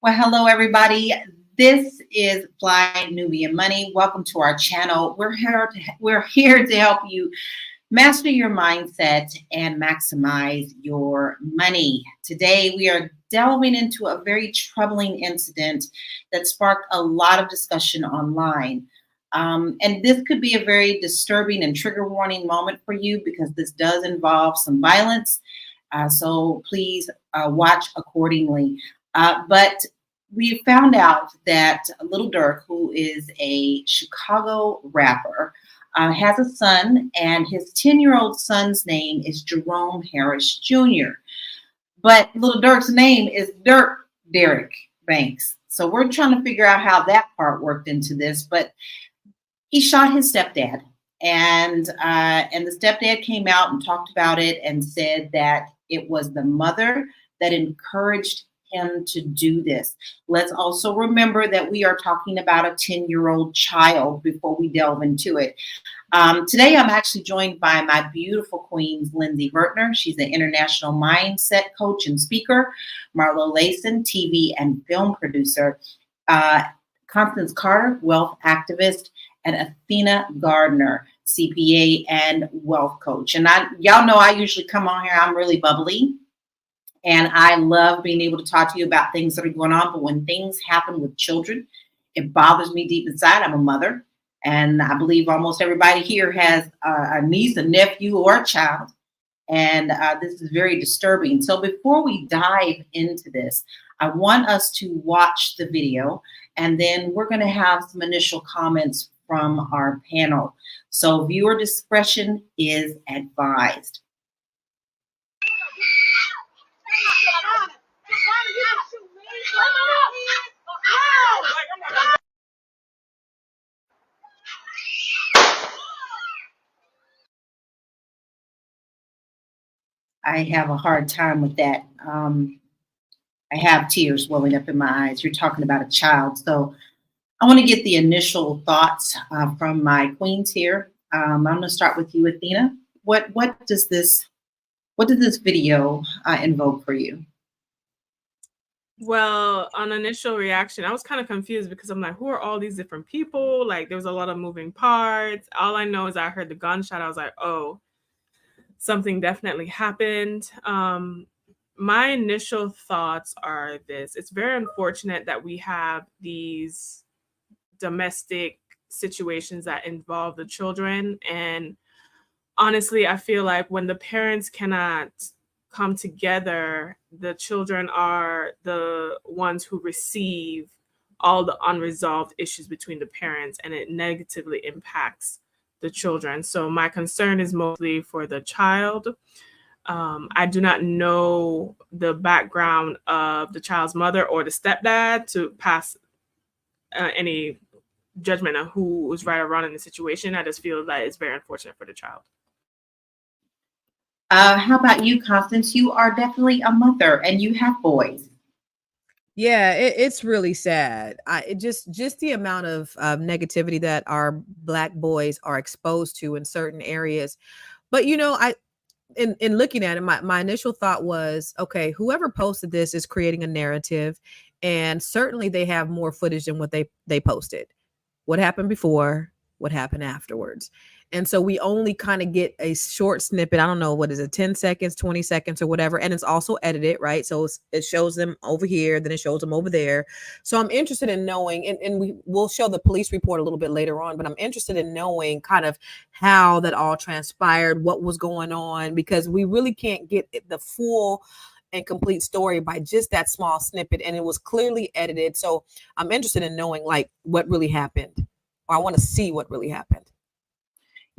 Well, hello, everybody. This is Fly Nubian Money. Welcome to our channel. We're here to help you master your mindset and maximize your money. Today, we are delving into a very troubling incident that sparked a lot of discussion online. And this could be a very disturbing and trigger warning moment for you because this does involve some violence. So please watch accordingly. But we found out that Little Dirk, who is a Chicago rapper, has a son, and his 10-year-old son's name is Jerome Harris Jr. But Little Dirk's name is Dirk Derek Banks. So we're trying to figure out how that part worked into this. But he shot his stepdad, and the stepdad came out and talked about it and said that it was the mother that encouraged him to do this. Let's also remember that we are talking about a 10-year-old child before we delve into it. Today, I'm actually joined by my beautiful queens, Lindsay Vertner. She's an international mindset coach and speaker. Marlo Layson, TV and film producer. Uh, Constance Carter, wealth activist, and Athena Gardner, CPA and wealth coach. And y'all know I usually come on here, I'm really bubbly. And I love being able to talk to you about things that are going on. But when things happen with children, it bothers me deep inside. I'm a mother. And I believe almost everybody here has a niece, a nephew, or a child. And this is very disturbing. So before we dive into this, I want us to watch the video. And then we're going to have some initial comments from our panel. So viewer discretion is advised. I have a hard time with that. I have tears welling up in my eyes. You're talking about a child. So I want to get the initial thoughts from my queens here. I'm going to start with you, Athena. What does this video invoke for you? Well, on initial reaction, I was kind of confused because I'm like, who are all these different people? Like, there was a lot of moving parts. All I know is I heard the gunshot. I was like, oh, something definitely happened. My initial thoughts are this. It's very unfortunate that we have these domestic situations that involve the children. And honestly, I feel like when the parents cannot come together, the children are the ones who receive all the unresolved issues between the parents, and it negatively impacts the children. So my concern is mostly for the child. I do not know the background of the child's mother or the stepdad to pass any judgment on who was right or wrong in the situation. I just feel that it's very unfortunate for the child. How about you, Constance? You are definitely a mother and you have boys. Yeah, it's really sad. Just the amount of negativity that our Black boys are exposed to in certain areas. But I in looking at it, my initial thought was, okay, whoever posted this is creating a narrative, and certainly they have more footage than what they posted. What happened before, what happened afterwards. And so we only kind of get a short snippet. I don't know, what is it, 10 seconds, 20 seconds or whatever. And it's also edited, right? So it shows them over here, then it shows them over there. So I'm interested in knowing, and we will show the police report a little bit later on, but I'm interested in knowing kind of how that all transpired, what was going on, because we really can't get the full and complete story by just that small snippet. And it was clearly edited. So I'm interested in knowing like what really happened, or I want to see what really happened.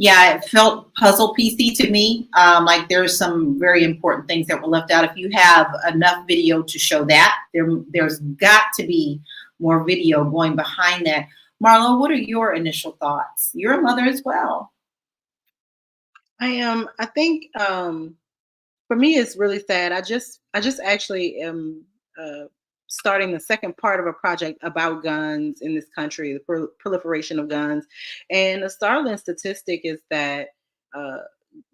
Yeah, it felt puzzle piecey to me. Like there's some very important things that were left out. If you have enough video to show that, there's got to be more video going behind that. Marlo, what are your initial thoughts? You're a mother as well. I am. I think for me, it's really sad. I just actually am starting the second part of a project about guns in this country, the proliferation of guns. And a startling statistic is that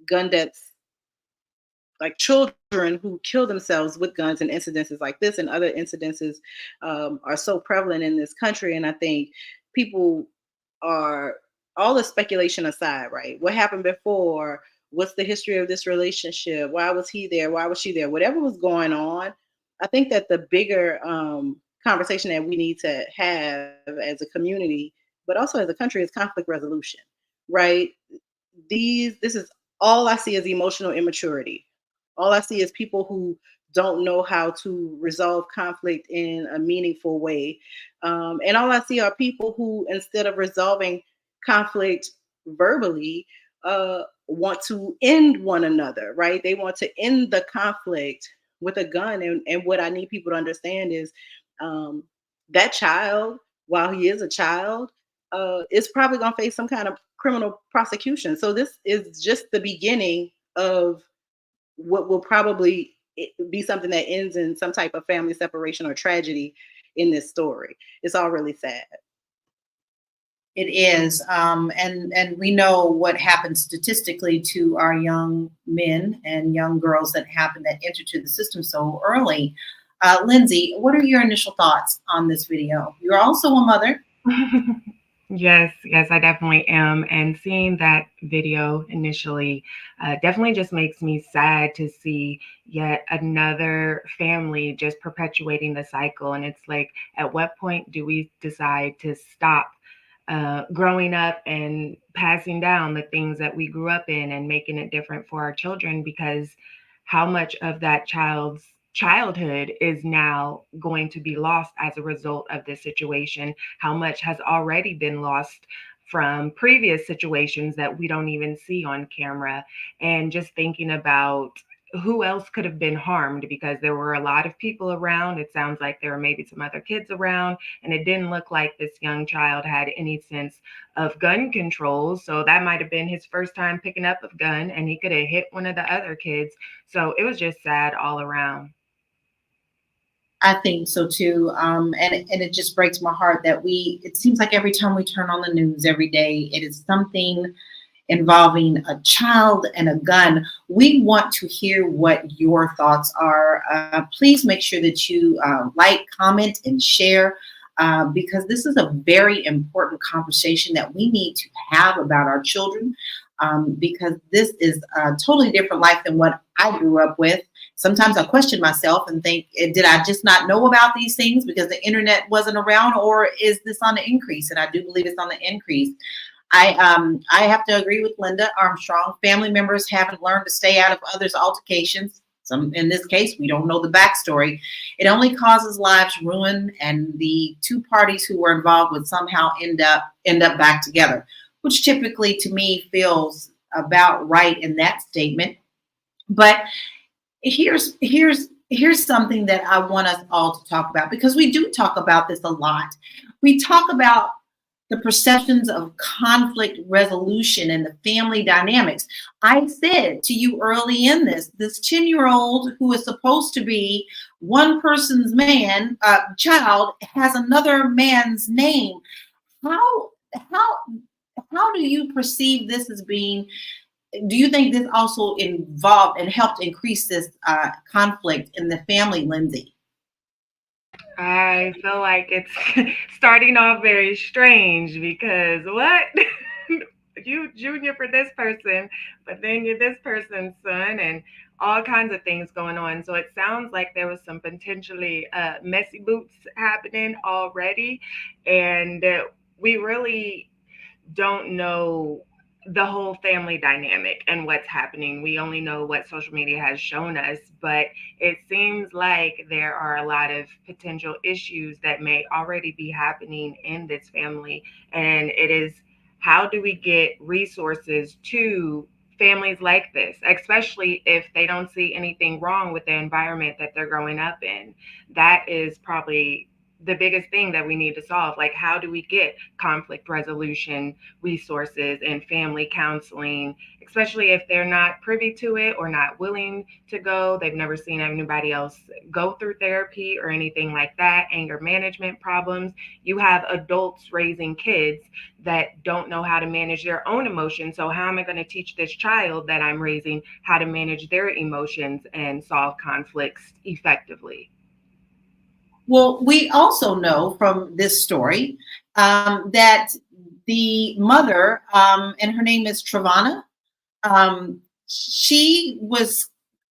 gun deaths like children who kill themselves with guns and incidences like this and other incidences are so prevalent in this country. And I think people are, all the speculation aside, right? What happened before? What's the history of this relationship? Why was he there? Why was she there? Whatever was going on, I think that the bigger conversation that we need to have as a community, but also as a country, is conflict resolution, right? This is, all I see is emotional immaturity. All I see is people who don't know how to resolve conflict in a meaningful way. And all I see are people who, instead of resolving conflict verbally, want to end one another, right? They want to end the conflict with a gun. And what I need people to understand is um, that child, while he is a child, is probably going to face some kind of criminal prosecution. So this is just the beginning of what will probably be something that ends in some type of family separation or tragedy in this story. It's all really sad. It is, and we know what happens statistically to our young men and young girls that enter to the system so early. Lindsay, what are your initial thoughts on this video? You're also a mother. Yes, I definitely am. And seeing that video initially definitely just makes me sad to see yet another family just perpetuating the cycle. And it's like, at what point do we decide to stop growing up and passing down the things that we grew up in and making it different for our children? Because how much of that child's childhood is now going to be lost as a result of this situation? How much has already been lost from previous situations that we don't even see on camera? And just thinking about who else could have been harmed, because there were a lot of people around. It sounds like there were maybe some other kids around, and it didn't look like this young child had any sense of gun control. So that might have been his first time picking up a gun, and he could have hit one of the other kids. So it was just sad all around. I think so too. And it just breaks my heart that it seems like every time we turn on the news every day, it is something involving a child and a gun. We want to hear what your thoughts are. Please make sure that you like, comment, and share, because this is a very important conversation that we need to have about our children, because this is a totally different life than what I grew up with. Sometimes I question myself and think, did I just not know about these things because the internet wasn't around, or is this on the increase? And I do believe it's on the increase. I have to agree with Linda Armstrong. Family members haven't learned to stay out of others' altercations. In this case, we don't know the backstory. It only causes lives ruin, and the two parties who were involved would somehow end up back together, which typically to me feels about right in that statement. But here's something that I want us all to talk about, because we do talk about this a lot. We talk about the perceptions of conflict resolution and the family dynamics. I said to you early in this 10-year-old who is supposed to be one person's child has another man's name. How do you perceive this as being? Do you think this also involved and helped increase this conflict in the family, Lindsay? I feel like it's starting off very strange, because what? You junior for this person, but then you're this person's son, and all kinds of things going on. So it sounds like there was some potentially messy boots happening already. And we really don't know the whole family dynamic and what's happening. We only know what social media has shown us, but it seems like there are a lot of potential issues that may already be happening in this family. And it is, how do we get resources to families like this, especially if they don't see anything wrong with the environment that they're growing up in? That is probably the biggest thing that we need to solve. Like, how do we get conflict resolution resources and family counseling, especially if they're not privy to it or not willing to go? They've never seen anybody else go through therapy or anything like that. Anger management problems. You have adults raising kids that don't know how to manage their own emotions. So how am I going to teach this child that I'm raising how to manage their emotions and solve conflicts effectively? Well, we also know from this story that the mother, and her name is Travana, she was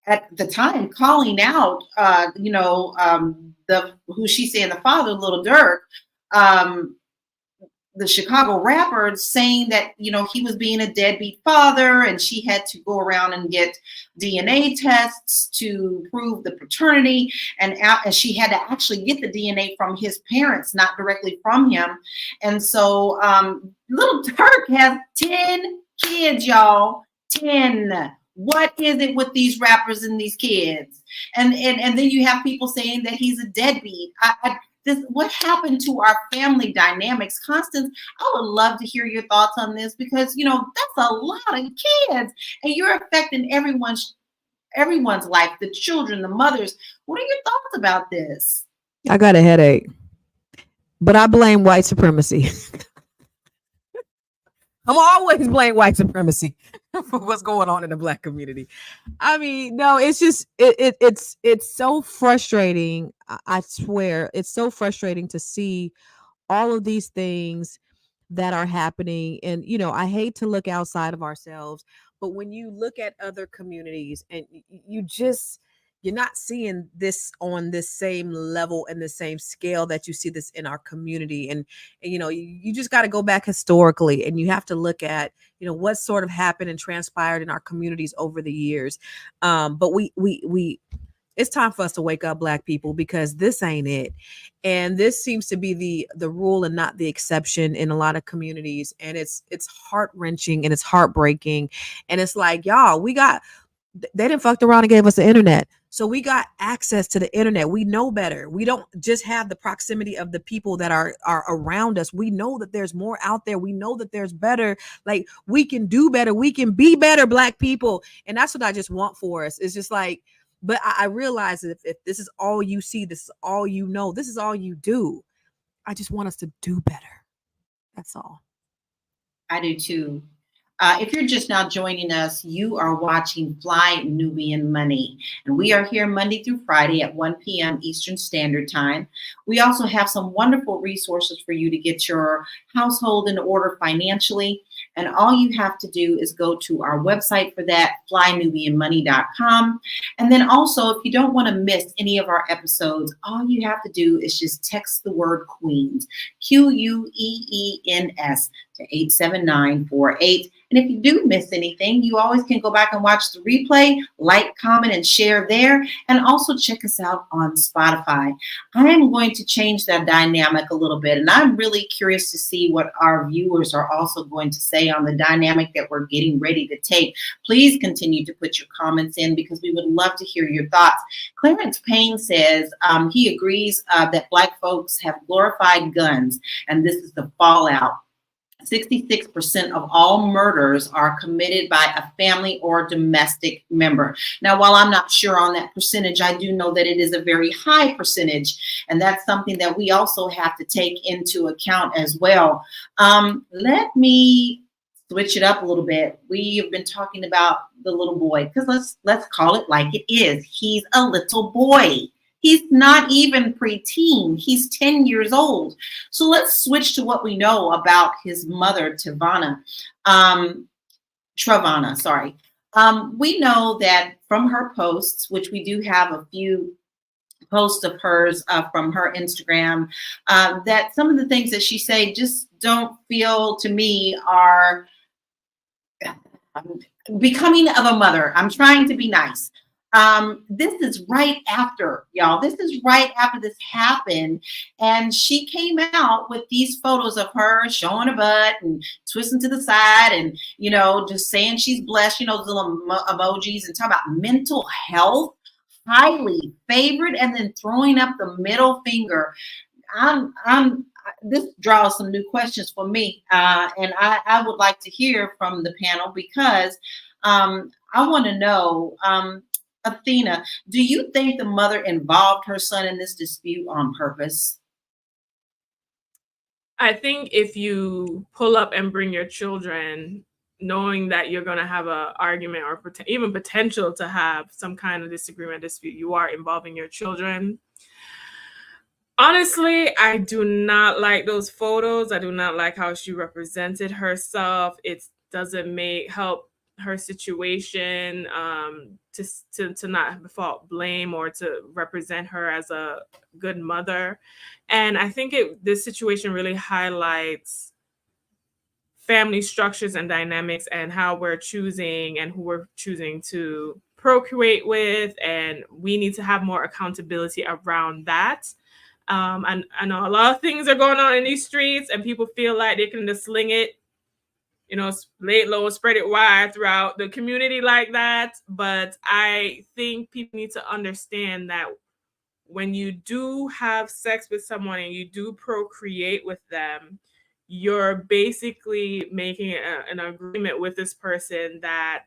at the time calling out, the who she's saying the father, Little Dirk, um, the Chicago rapper, saying that, he was being a deadbeat father, and she had to go around and get DNA tests to prove the paternity. And she had to actually get the DNA from his parents, not directly from him. And so Little Turk has 10 kids, y'all. 10. What is it with these rappers and these kids? And then you have people saying that he's a deadbeat. What happened to our family dynamics? Constance, I would love to hear your thoughts on this, because that's a lot of kids, and you're affecting everyone's life, the children, the mothers. What are your thoughts about this? I got a headache, but I blame white supremacy. I'm always blame white supremacy for what's going on in the Black community. I mean, no, it's just it's so frustrating. I swear, it's so frustrating to see all of these things that are happening. And I hate to look outside of ourselves, but when you look at other communities and you're not seeing this on this same level and the same scale that you see this in our community. And you just got to go back historically, and you have to look at what sort of happened and transpired in our communities over the years. But we it's time for us to wake up, Black people, because this ain't it. And this seems to be the rule and not the exception in a lot of communities. And it's heart-wrenching and it's heartbreaking. And it's like, y'all, they didn't fucked around and gave us the internet. So we got access to the internet. We know better. We don't just have the proximity of the people that are around us. We know that there's more out there. We know that there's better. Like, we can do better. We can be better, Black people. And that's what I just want for us. It's just like, but I realize that if this is all you see, this is all you know, this is all you do, I just want us to do better. That's all. I do too. If you're just now joining us, you are watching Fly Nubian Money, and we are here Monday through Friday at 1 p.m. Eastern Standard Time. We also have some wonderful resources for you to get your household in order financially, and all you have to do is go to our website for that, flynubianmoney.com. And then also, if you don't want to miss any of our episodes, all you have to do is just text the word Queens, QUEENS, to 87948. And if you do miss anything, you always can go back and watch the replay, like, comment, and share there. And also check us out on Spotify. I am going to change that dynamic a little bit. And I'm really curious to see what our viewers are also going to say on the dynamic that we're getting ready to take. Please continue to put your comments in, because we would love to hear your thoughts. Clarence Payne says he agrees that Black folks have glorified guns, and this is the fallout. 66% of all murders are committed by a family or domestic member. Now, while I'm not sure on that percentage, I do know that it is a very high percentage, and that's something that we also have to take into account as well. Let me switch it up a little bit. We have been talking about the little boy, because let's call it like it is. He's a little boy. He's not even preteen. He's 10 years old. So let's switch to what we know about his mother, Travana, sorry. We know that from her posts, which we do have a few posts of hers from her Instagram, that some of the things that she say just don't feel to me are becoming of a mother. I'm trying to be nice. This is right after, y'all. This is right after this happened. And she came out with these photos of her showing her butt and twisting to the side and, just saying she's blessed, those little emojis, and talking about mental health, highly favored, and then throwing up the middle finger. I'm this draws some new questions for me, and I would like to hear from the panel because I want to know, Athena, do you think the mother involved her son in this dispute on purpose? I think if you pull up and bring your children, knowing that you're going to have an argument or even potential to have some kind of disagreement, dispute, you are involving your children. Honestly, I do not like those photos. I do not like how she represented herself. It doesn't help her situation, to not default blame or to represent her as a good mother. And I think this situation really highlights family structures and dynamics and how we're choosing and who we're choosing to procreate with, and we need to have more accountability around that. And I know a lot of things are going on in these streets, and people feel like they can just sling it, lay it low, spread it wide throughout the community like that. But I think people need to understand that when you do have sex with someone and you do procreate with them, you're basically making an agreement with this person that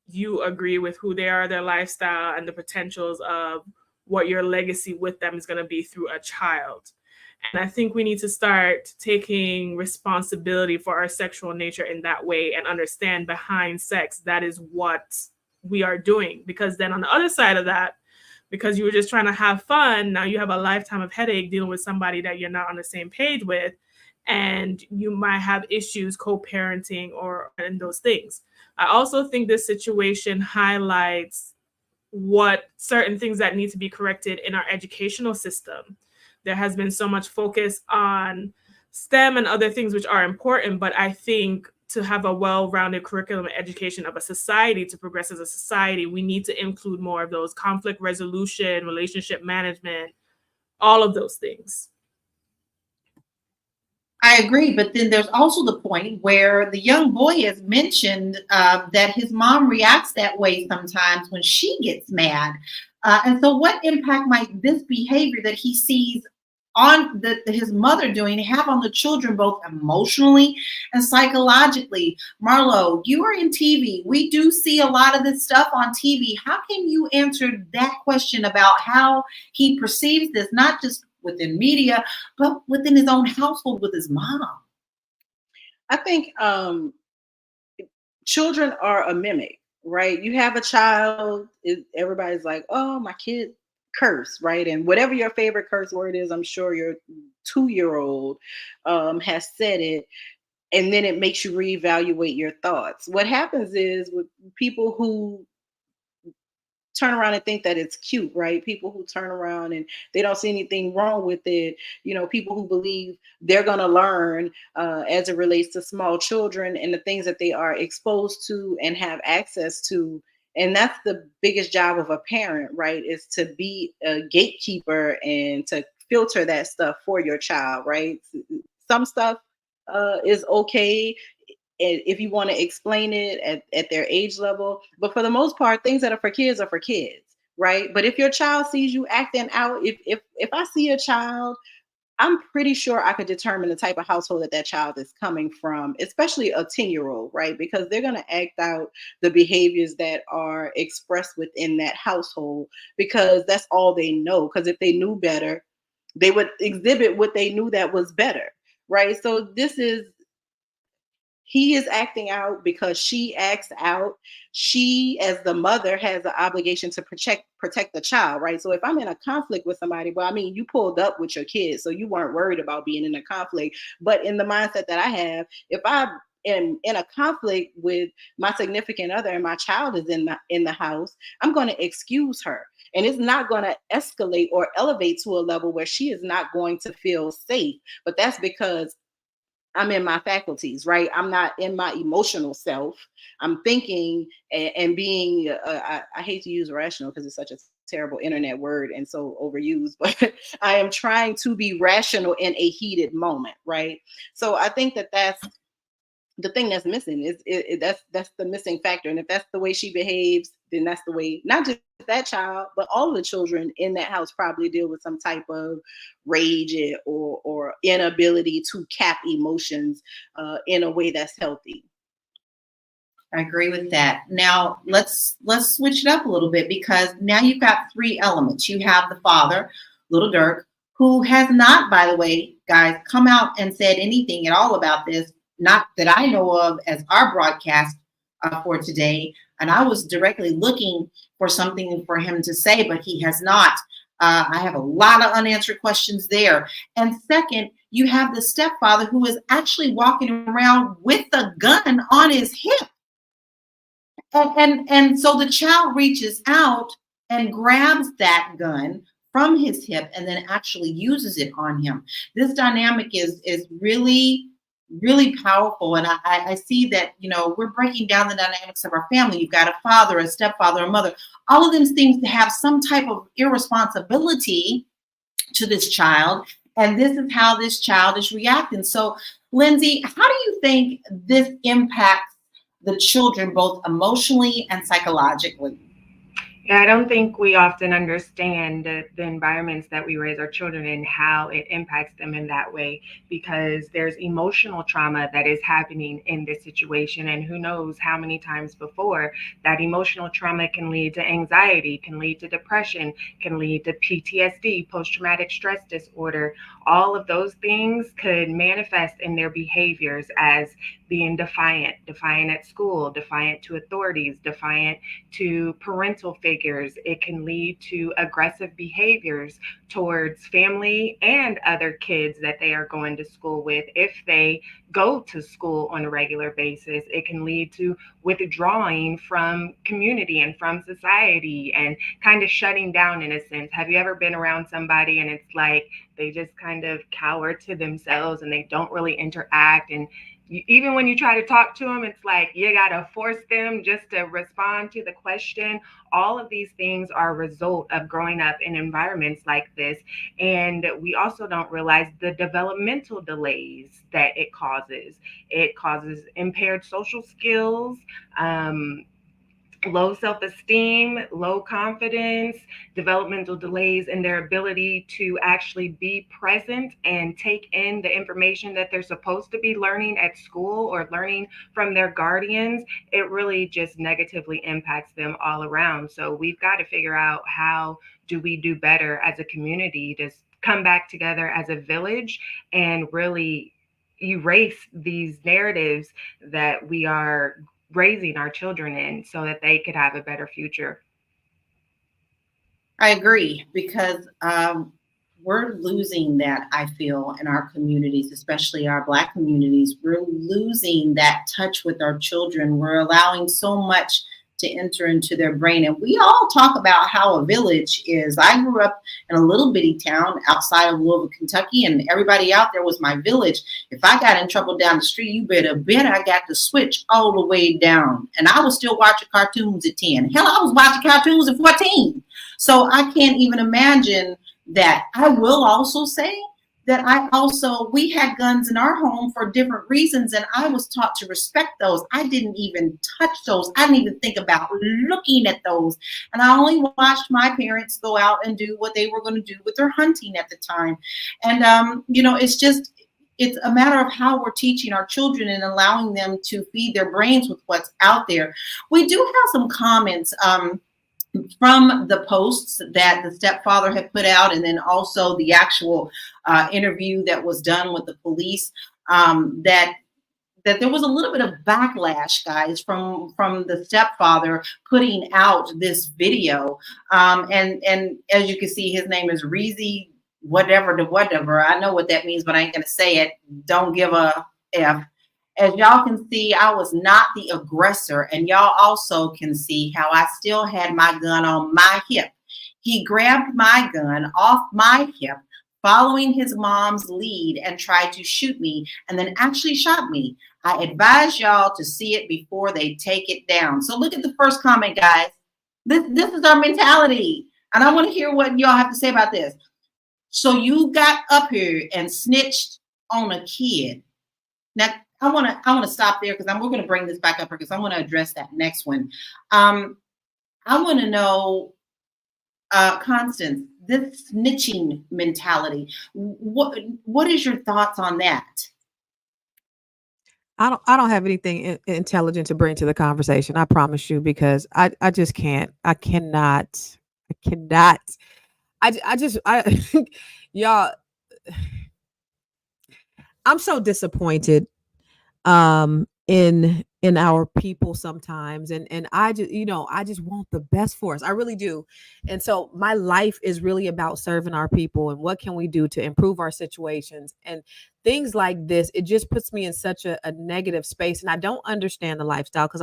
you agree with who they are, their lifestyle, and the potentials of what your legacy with them is going to be through a child. And I think we need to start taking responsibility for our sexual nature in that way and understand behind sex, that is what we are doing. Because then on the other side of that, because you were just trying to have fun, now you have a lifetime of headache dealing with somebody that you're not on the same page with. And you might have issues co-parenting and those things. I also think this situation highlights what certain things that need to be corrected in our educational system. There has been so much focus on STEM and other things which are important, but I think to have a well-rounded curriculum and education of a society, to progress as a society, we need to include more of those conflict resolution, relationship management, all of those things. I agree, but then there's also the point where the young boy has mentioned that his mom reacts that way sometimes when she gets mad. And so what impact might this behavior that he sees on his mother doing have on the children, both emotionally and psychologically? Marlo, you are in TV. We do see a lot of this stuff on TV. How can you answer that question about how he perceives this, not just within media, but within his own household with his mom? I think children are a mimic, right? You have a child, everybody's like, oh, my kid curse, right? And whatever your favorite curse word is, I'm sure your 2-year-old has said it, and then it makes you reevaluate your thoughts. What happens is with people who turn around and think that it's cute, right? People who turn around and they don't see anything wrong with it. People who believe they're going to learn as it relates to small children and the things that they are exposed to and have access to. And that's the biggest job of a parent, right? Is to be a gatekeeper and to filter that stuff for your child, right? Some stuff is okay if you want to explain it at their age level. But for the most part, things that are for kids, right? But if your child sees you acting out, if I see a child, I'm pretty sure I could determine the type of household that child is coming from, especially a 10-year-old, right? Because they're going to act out the behaviors that are expressed within that household because that's all they know. Because if they knew better, they would exhibit what they knew that was better, right? So he is acting out because she acts out. She, as the mother, has the obligation to protect the child, right? So if I'm in a conflict with somebody, well, I mean, you pulled up with your kids, so you weren't worried about being in a conflict. But in the mindset that I have, if I am in a conflict with my significant other and my child is in the house, I'm going to excuse her. And it's not going to escalate or elevate to a level where she is not going to feel safe. But that's because I'm in my faculties, right? I'm not in my emotional self. I'm thinking and being, I hate to use rational because it's such a terrible internet word and so overused, but I am trying to be rational in a heated moment, right? So I think that's the thing that's missing. That's the missing factor. And if that's the way she behaves, then that's the way not just that child, but all the children in that house probably deal with some type of rage or inability to cap emotions in a way that's healthy. I agree with that. Now let's switch it up a little bit, because now you've got three elements. You have the father, Little Dirk, who has not, by the way, guys, come out and said anything at all about this, not that I know of, as our broadcast for today. And I was directly looking for something for him to say, but he has not. I have a lot of unanswered questions there. And second, you have the stepfather who is actually walking around with a gun on his hip. And so the child reaches out and grabs that gun from his hip and then actually uses it on him. This dynamic is really, really powerful. And I see that, we're breaking down the dynamics of our family. You've got a father, a stepfather, a mother. All of them seems to have some type of irresponsibility to this child. And this is how this child is reacting. So, Lindsay, how do you think this impacts the children both emotionally and psychologically? Yeah, I don't think we often understand the environments that we raise our children in, how it impacts them in that way, because there's emotional trauma that is happening in this situation. And who knows how many times before that emotional trauma can lead to anxiety, can lead to depression, can lead to PTSD, post-traumatic stress disorder. All of those things could manifest in their behaviors as being defiant at school, defiant to authorities, defiant to parental figures. It can lead to aggressive behaviors towards family and other kids that they are going to school with. If they go to school on a regular basis, it can lead to withdrawing from community and from society and kind of shutting down in a sense. Have you ever been around somebody and it's like they just kind of cower to themselves and they don't really interact? And even when you try to talk to them, it's like you got to force them just to respond to the question. All of these things are a result of growing up in environments like this. And we also don't realize the developmental delays that it causes. It causes impaired social skills, low self-esteem, low confidence, developmental delays in their ability to actually be present and take in the information that they're supposed to be learning at school or learning from their guardians. It really just negatively impacts them all around. So we've got to figure out, how do we do better as a community to come back together as a village and really erase these narratives that we are raising our children in, so that they could have a better future. I agree, because we're losing that, I feel, in our communities, especially our Black communities. We're losing that touch with our children. We're allowing so much to enter into their brain. And we all talk about how a village is. I grew up in a little bitty town outside of Louisville, Kentucky, and everybody out there was my village. If I got in trouble down the street, you better bet I got to switch all the way down. And I was still watching cartoons at 10. Hell, I was watching cartoons at 14. So I can't even imagine that. I will also say that we had guns in our home for different reasons, and I was taught to respect those. I didn't even touch those. I didn't even think about looking at those. And I only watched my parents go out and do what they were going to do with their hunting at the time. And, it's a matter of how we're teaching our children and allowing them to feed their brains with what's out there. We do have some comments from the posts that the stepfather had put out, and then also the actual interview that was done with the police, that there was a little bit of backlash, guys, from the stepfather putting out this video. And as you can see, his name is Reezy, whatever. I know what that means, but I ain't going to say it. Don't give a F. As y'all can see, I was not the aggressor, and y'all also can see how I still had my gun on my hip. He grabbed my gun off my hip, following his mom's lead, and tried to shoot me, and then actually shot me. I advise y'all to see it before they take it down. So look at the first comment, guys. This is our mentality, and I want to hear what y'all have to say about this. So you got up here and snitched on a kid. Now, I want to stop there because we're going to bring this back up because I want to address that next one. I want to know, Constance, this snitching mentality. What is your thoughts on that? I don't have anything intelligent to bring to the conversation. I promise you, because I just can't. I cannot. I cannot. I just y'all. I'm so disappointed in our people sometimes, and I just, I just want the best for us. I really do. And so my life is really about serving our people and what can we do to improve our situations and things like this. It just puts me in such a negative space, and I don't understand the lifestyle because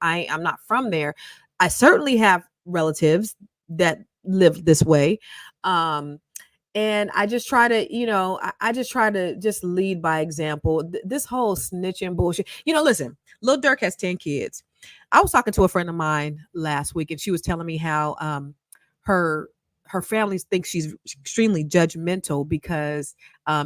I'm not from there. I certainly have relatives that live this way. And I just try to, I just try to just lead by example. This whole snitching bullshit. Listen, Lil Durk has 10 kids. I was talking to a friend of mine last week, and she was telling me how her family thinks she's extremely judgmental because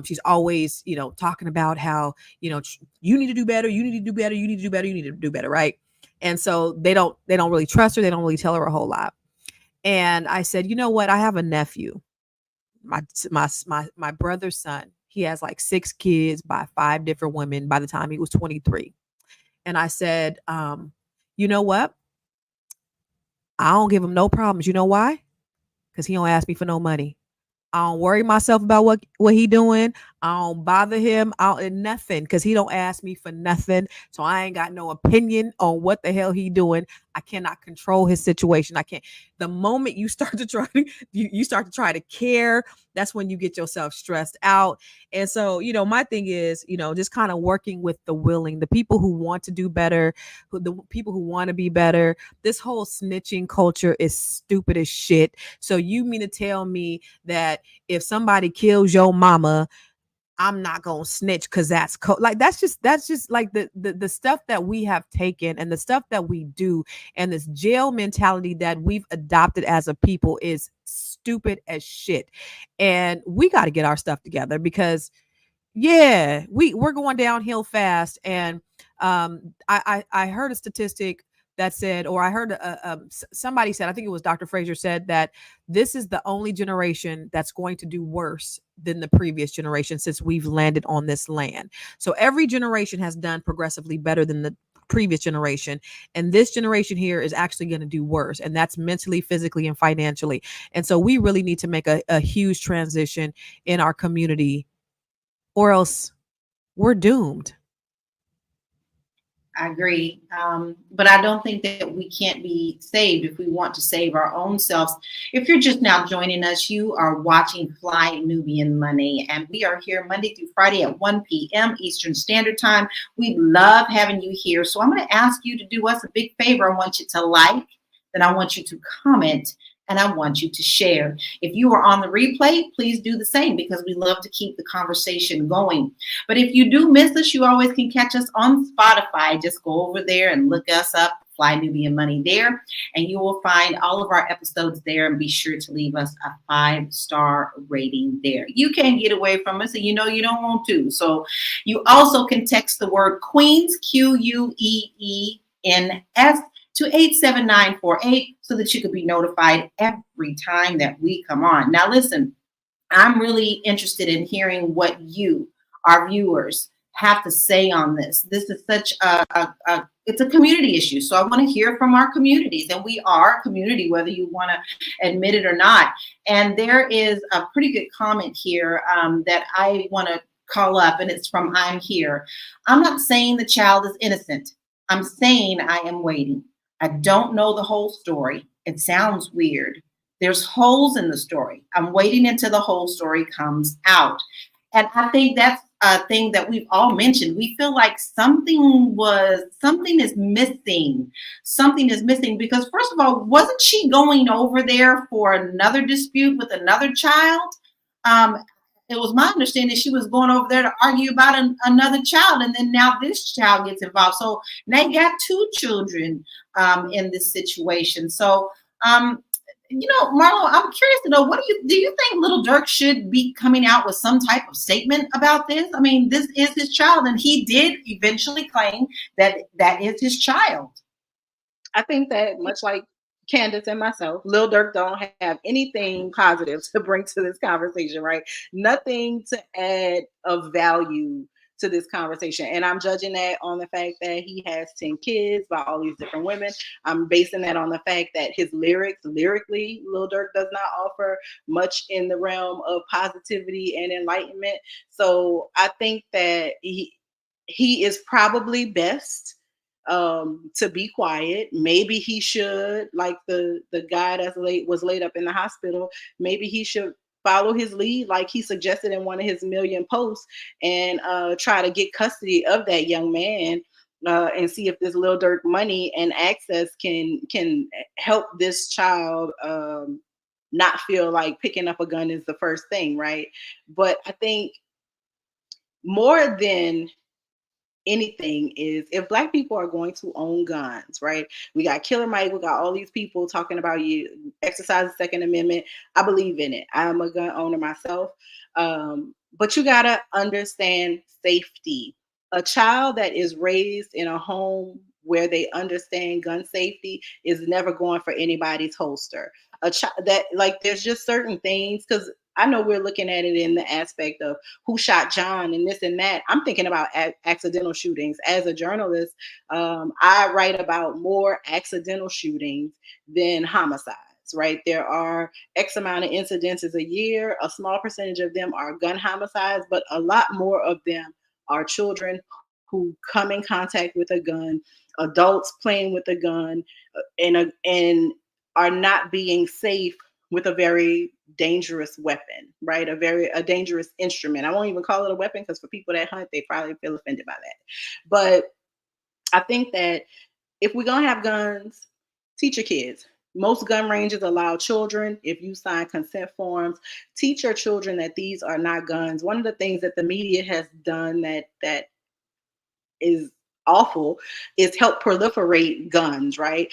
she's always, talking about how, you need to do better, you need to do better, you need to do better, you need to do better, right? And so they don't really trust her. They don't really tell her a whole lot. And I said, you know what? I have a nephew. My brother's son. He has like 6 kids by 5 different women by the time he was 23. And I said, you know what? I don't give him no problems. You know why? Because he don't ask me for no money. I don't worry myself about what he doing. I don't bother him out in nothing because he don't ask me for nothing. So I ain't got no opinion on what the hell he doing. I cannot control his situation. I can't. The moment you start to try to you start to try to care, that's when you get yourself stressed out. And so, my thing is, just kind of working with the willing, the people who want to do better, the people who want to be better. This whole snitching culture is stupid as shit. So you mean to tell me that if somebody kills your mama, I'm not gonna snitch because that's like that's just like the stuff that we have taken and the stuff that we do and this jail mentality that we've adopted as a people is stupid as shit. And we got to get our stuff together because we're going downhill fast. And I heard a statistic that said, or I heard somebody said, I think it was Dr. Fraser said that this is the only generation that's going to do worse than the previous generation since we've landed on this land. So every generation has done progressively better than the previous generation. And this generation here is actually going to do worse. And that's mentally, physically, and financially. And so we really need to make a huge transition in our community, or else we're doomed. I agree. But I don't think that we can't be saved if we want to save our own selves. If you're just now joining us, you are watching Fly Nubian Money, and we are here Monday through Friday at 1 p.m. Eastern Standard Time. We love having you here. So I'm going to ask you to do us a big favor. I want you to like, then I want you to comment, and I want you to share. If you are on the replay, please do the same because we love to keep the conversation going. But if you do miss us, you always can catch us on Spotify. Just go over there and look us up, Fly Nubian Money there, and you will find all of our episodes there, and be sure to leave us a 5-star rating there. You can't get away from us, and you don't want to. So you also can text the word Queens, Queens, to 87948 so that you could be notified every time that we come on. Now, listen, I'm really interested in hearing what you, our viewers, have to say on this. This is such it's a community issue. So I want to hear from our communities, and we are a community, whether you want to admit it or not. And there is a pretty good comment here that I want to call up, and it's from I'm Here. I'm not saying the child is innocent. I'm saying I am waiting. I don't know the whole story. It sounds weird. There's holes in the story. I'm waiting until the whole story comes out. And I think that's a thing that we've all mentioned. We feel like something is missing. Something is missing because, first of all, wasn't she going over there for another dispute with another child? It was my understanding she was going over there to argue about another child, and then now this child gets involved. So now you got 2 children in this situation. So Marlo, I'm curious to know, what do you think Little Dirk should be coming out with some type of statement about this? I mean, this is his child, and he did eventually claim that that is his child. I think that much like Candace and myself, Lil Durk don't have anything positive to bring to this conversation, right? Nothing to add of value to this conversation. And I'm judging that on the fact that he has 10 kids by all these different women. I'm basing that on the fact that his lyrically, Lil Durk does not offer much in the realm of positivity and enlightenment. So I think that he is probably best to be quiet. Maybe he should, like the guy was laid up in the hospital, maybe he should follow his lead like he suggested in one of his million posts, and try to get custody of that young man, and see if this Lil Durk money and access can help this child not feel like picking up a gun is the first thing, right? But I think more than anything is, if Black people are going to own guns, right? We got Killer Mike, we got all these people talking about you exercise the Second Amendment. I believe in it. I'm a gun owner myself. But you gotta understand safety. A child that is raised in a home where they understand gun safety is never going for anybody's holster. A child that, like, there's just certain things, because I know we're looking at it in the aspect of who shot John and this and that. I'm thinking about accidental shootings. As a journalist, I write about more accidental shootings than homicides, right? There are X amount of incidences a year. A small percentage of them are gun homicides, but a lot more of them are children who come in contact with a gun, adults playing with a gun, and are not being safe with a very dangerous weapon, right? A dangerous instrument. I won't even call it a weapon, because for people that hunt, they probably feel offended by that. But I think that if we're gonna have guns, teach your kids. Most gun ranges allow children, if you sign consent forms, teach your children that these are not guns. One of the things that the media has done that is awful is help proliferate guns, right?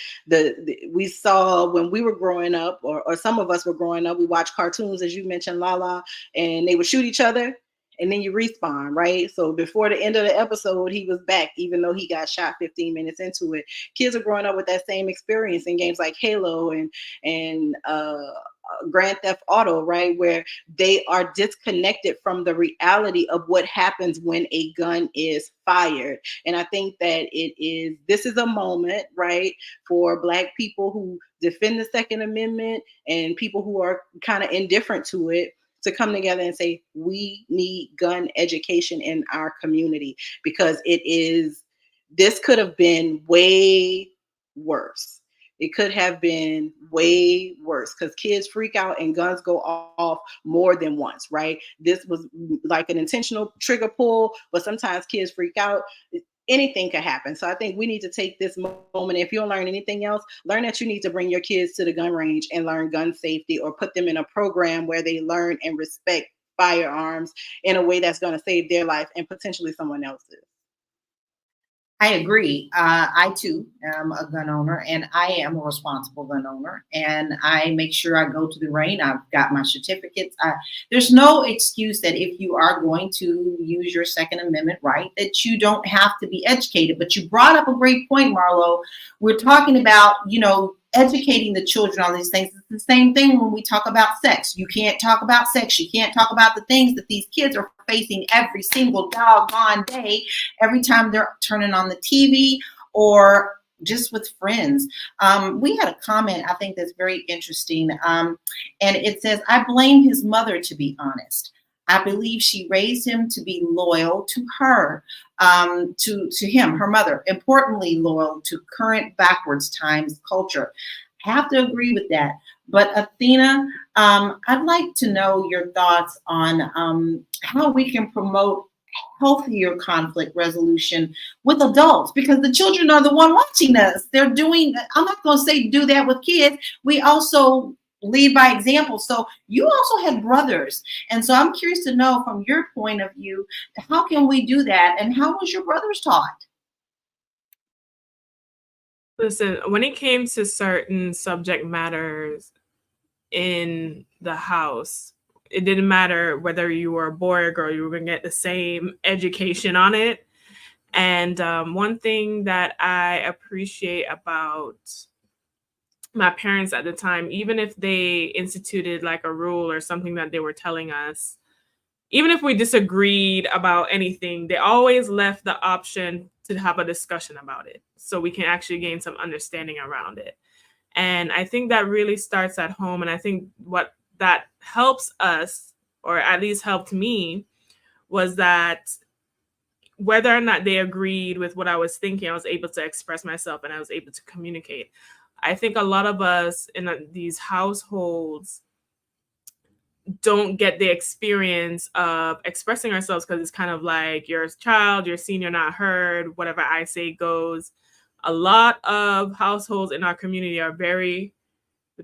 We saw when we were growing up, or some of us were growing up, we watched cartoons, as you mentioned, Lala, and they would shoot each other and then you respawn, right? So before the end of the episode, he was back, even though he got shot 15 minutes into it. Kids are growing up with that same experience in games like Halo and Grand Theft Auto, right? Where they are disconnected from the reality of what happens when a gun is fired. And I think that this is a moment, right, for Black people who defend the Second Amendment and people who are kind of indifferent to it, to come together and say, we need gun education in our community, because this could have been way worse. It could have been way worse, because kids freak out and guns go off more than once, right? This was like an intentional trigger pull, but sometimes kids freak out. Anything could happen. So I think we need to take this moment. If you don't learn anything else, learn that you need to bring your kids to the gun range and learn gun safety, or put them in a program where they learn and respect firearms in a way that's going to save their life and potentially someone else's. I agree. I too am a gun owner, and I am a responsible gun owner, and I make sure I go to the range. I've got my certificates. There's no excuse that if you are going to use your Second Amendment right, that you don't have to be educated. But you brought up a great point, Marlo. We're talking about, educating the children on these things. It's the same thing when we talk about sex. You can't talk about sex. You can't talk about the things that these kids are facing every single doggone day, every time they're turning on the TV or just with friends. We had a comment, I think, that's very interesting. And it says, I blame his mother, to be honest. I believe she raised him to be loyal to her, to him, her mother, importantly, loyal to current backwards times culture. I have to agree with that. But Athena, I'd like to know your thoughts on how we can promote healthier conflict resolution with adults, because the children are the one watching us. I'm not going to say do that with kids. We also lead by example. So you also had brothers. And so I'm curious to know, from your point of view, how can we do that? And how was your brothers taught? Listen, when it came to certain subject matters, in the house. It didn't matter whether you were a boy or girl, you were going to get the same education on it. And one thing that I appreciate about my parents at the time, even if they instituted like a rule or something that they were telling us, even if we disagreed about anything, they always left the option to have a discussion about it so we can actually gain some understanding around it. And I think that really starts at home. And I think what that helps us, or at least helped me, was that whether or not they agreed with what I was thinking, I was able to express myself and I was able to communicate. I think a lot of us in these households don't get the experience of expressing ourselves because it's kind of like you're a child, you're seen, you're not heard, whatever I say goes. A lot of households in our community are the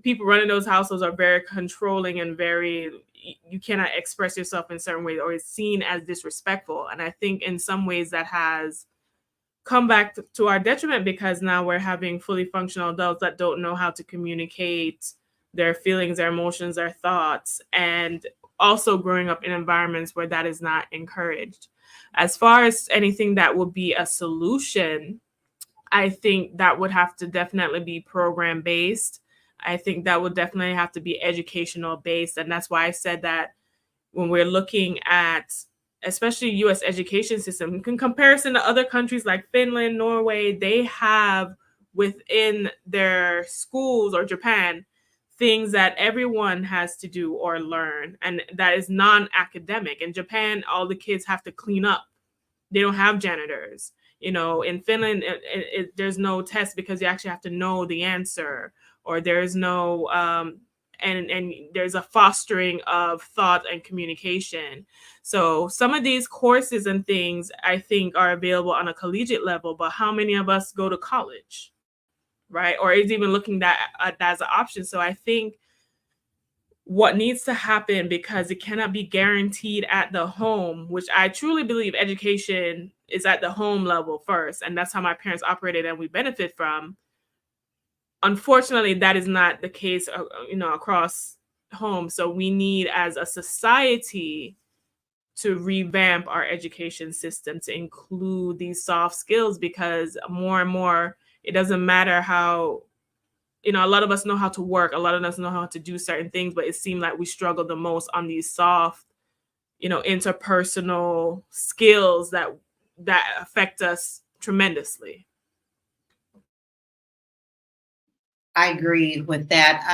people running those households are very controlling and you cannot express yourself in certain ways, or it's seen as disrespectful. And I think in some ways that has come back to our detriment, because now we're having fully functional adults that don't know how to communicate their feelings, their emotions, their thoughts, and also growing up in environments where that is not encouraged. As far as anything that would be a solution, I think that would have to definitely be program based. I think that would definitely have to be educational based. And that's why I said that when we're looking at especially US education system, in comparison to other countries like Finland, Norway, they have within their schools, or Japan, things that everyone has to do or learn, and that is non-academic. In Japan, all the kids have to clean up. They don't have janitors. In Finland, there's no test because you actually have to know the answer, or there's no and there's a fostering of thought and communication. So some of these courses and things I think are available on a collegiate level, but how many of us go to college, right? Or is even looking at that as an option. So I think what needs to happen, because it cannot be guaranteed at the home, which I truly believe education is at the home level first, and that's how my parents operated and we benefit from. Unfortunately, that is not the case, across homes. So we need, as a society, to revamp our education system to include these soft skills, because more and more, it doesn't matter how, a lot of us know how to work, a lot of us know how to do certain things, but it seemed like we struggle the most on these soft, interpersonal skills that affect us tremendously. I agree with that.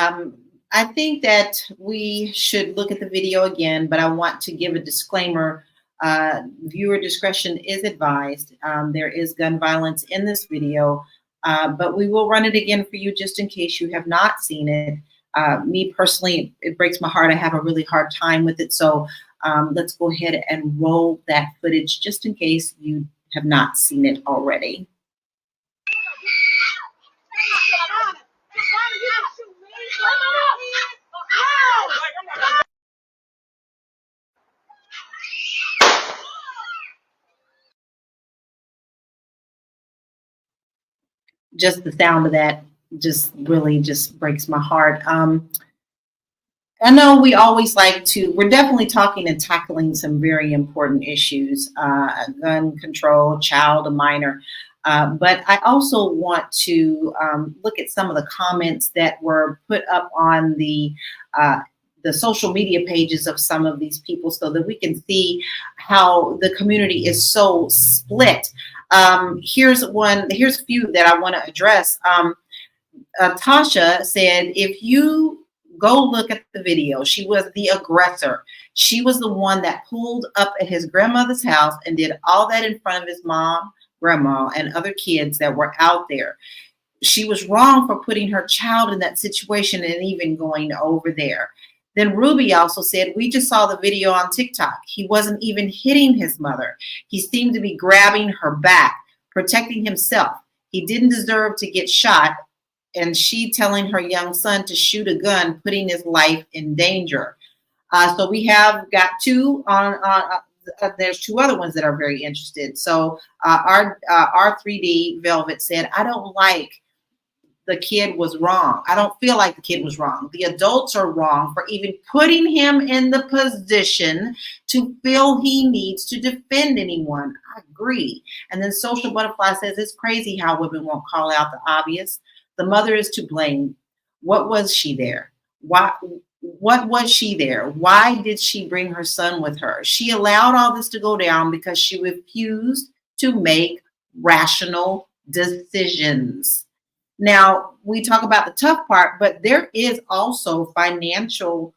I think that we should look at the video again, but I want to give a disclaimer. Viewer discretion is advised. There is gun violence in this video, but we will run it again for you just in case you have not seen it. Me personally, it breaks my heart. I have a really hard time with it. So let's go ahead and roll that footage just in case you have not seen it already. Just the sound of that just really just breaks my heart. I know we always we're definitely talking and tackling some very important issues, gun control, child, a minor. But I also want to look at some of the comments that were put up on the social media pages of some of these people, so that we can see how the community is so split. Here's a few that I want to address. Tasha said, if you go look at the video, she was the aggressor. She was the one that pulled up at his grandmother's house and did all that in front of his mom, grandma, and other kids that were out there. She was wrong for putting her child in that situation and even going over there. Then Ruby also said, we just saw the video on TikTok. He wasn't even hitting his mother. He seemed to be grabbing her back, protecting himself. He didn't deserve to get shot. And she telling her young son to shoot a gun, putting his life in danger. So we have got two on, there's two other ones that are very interested. So our 3D Velvet said, I don't like the kid was wrong. I don't feel like the kid was wrong. The adults are wrong for even putting him in the position to feel he needs to defend anyone. I agree. And then Social Butterfly says it's crazy how women won't call out the obvious. The mother is to blame. What was she there? Why? What was she there? Why did she bring her son with her? She allowed all this to go down because she refused to make rational decisions. Now, we talk about the tough part, but there is also financial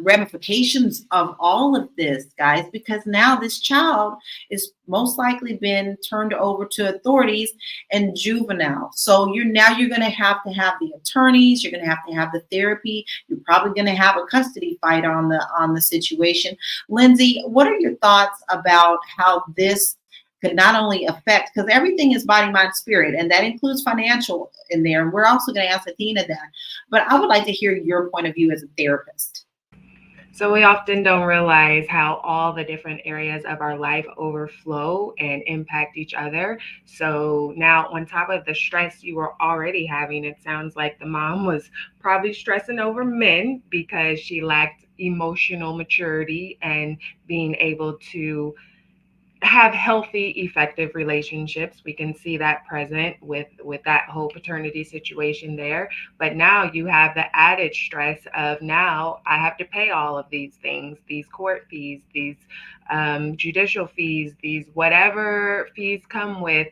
ramifications of all of this, guys, because now this child is most likely been turned over to authorities and juvenile. So you're going to have the attorneys, you're going to have the therapy, you're probably going to have a custody fight on the situation. Lindsay, what are your thoughts about how this could not only affect, because everything is body, mind, spirit, and that includes financial in there. And we're also going to ask Athena that. But I would like to hear your point of view as a therapist. So we often don't realize how all the different areas of our life overflow and impact each other. So now on top of the stress you were already having, it sounds like the mom was probably stressing over men because she lacked emotional maturity and being able to have healthy, effective relationships. We can see that present with that whole paternity situation there. But now you have the added stress of now I have to pay all of these things, these court fees, these judicial fees, these whatever fees come with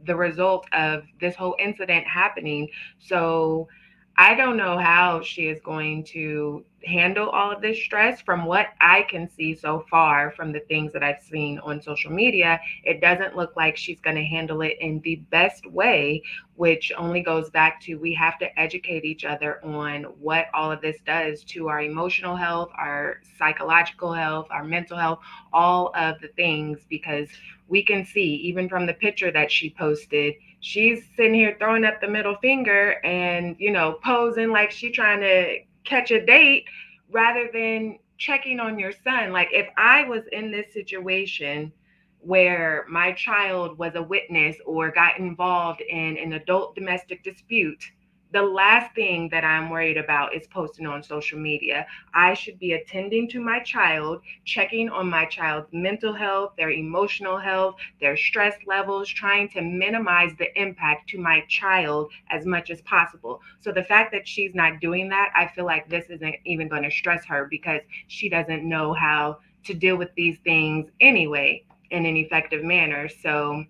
the result of this whole incident happening. So I don't know how she is going to handle all of this stress. From what I can see so far from the things that I've seen on social media, it doesn't look like she's going to handle it in the best way, which only goes back to we have to educate each other on what all of this does to our emotional health, our psychological health, our mental health, all of the things, because we can see even from the picture that she posted, she's sitting here throwing up the middle finger and, posing like she's trying to catch a date rather than checking on your son. Like if I was in this situation where my child was a witness or got involved in an adult domestic dispute, the last thing that I'm worried about is posting on social media. I should be attending to my child, checking on my child's mental health, their emotional health, their stress levels, trying to minimize the impact to my child as much as possible. So the fact that she's not doing that, I feel like this isn't even going to stress her because she doesn't know how to deal with these things anyway in an effective manner. So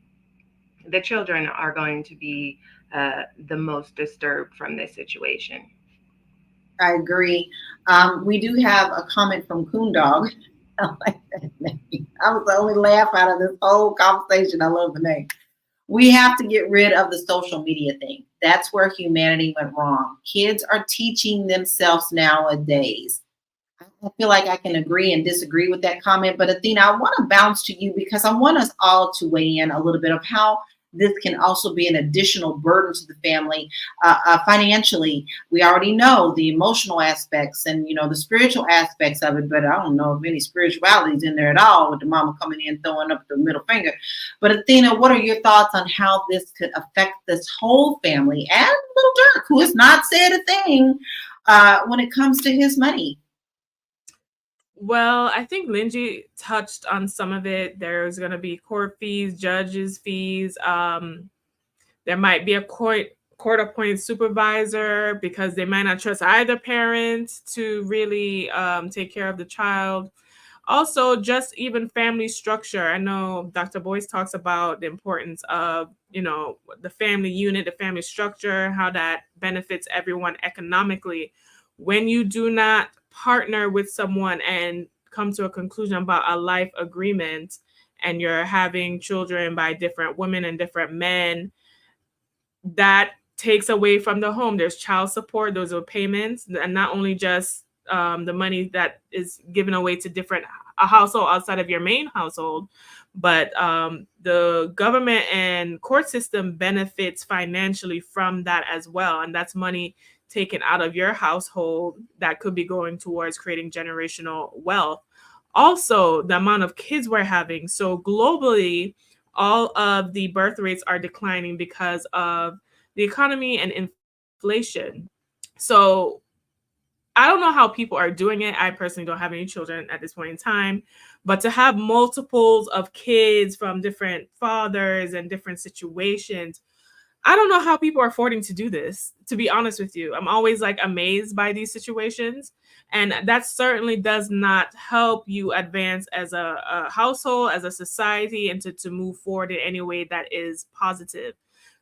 the children are going to be the most disturbed from this situation. I agree. We do have a comment from Coondog. I like that name. I was the only laugh out of this whole conversation. I love the name. We have to get rid of the social media thing. That's where humanity went wrong. Kids are teaching themselves nowadays. I feel like I can agree and disagree with that comment. But Athena, I want to bounce to you because I want us all to weigh in a little bit of how this can also be an additional burden to the family financially. We already know the emotional aspects and, the spiritual aspects of it, but I don't know if any spirituality is in there at all with the mama coming in throwing up the middle finger. But Athena, what are your thoughts on how this could affect this whole family and little Dirk, who has not said a thing when it comes to his money? Well, I think Lindsay touched on some of it. There's going to be court fees, judges' fees. There might be a court-appointed supervisor because they might not trust either parent to really take care of the child. Also, just even family structure. I know Dr. Boyce talks about the importance of, the family unit, the family structure, how that benefits everyone economically. When you do not partner with someone and come to a conclusion about a life agreement and you're having children by different women and different men, that takes away from the home. There's child support, those are payments, and not only just the money that is given away to a household outside of your main household, but the government and court system benefits financially from that as well. And that's money taken out of your household that could be going towards creating generational wealth. Also, the amount of kids we're having. So globally, all of the birth rates are declining because of the economy and inflation. So I don't know how people are doing it. I personally don't have any children at this point in time, but to have multiples of kids from different fathers and different situations, I don't know how people are affording to do this, to be honest with you. I'm always like amazed by these situations. And that certainly does not help you advance as a household, as a society, and to move forward in any way that is positive.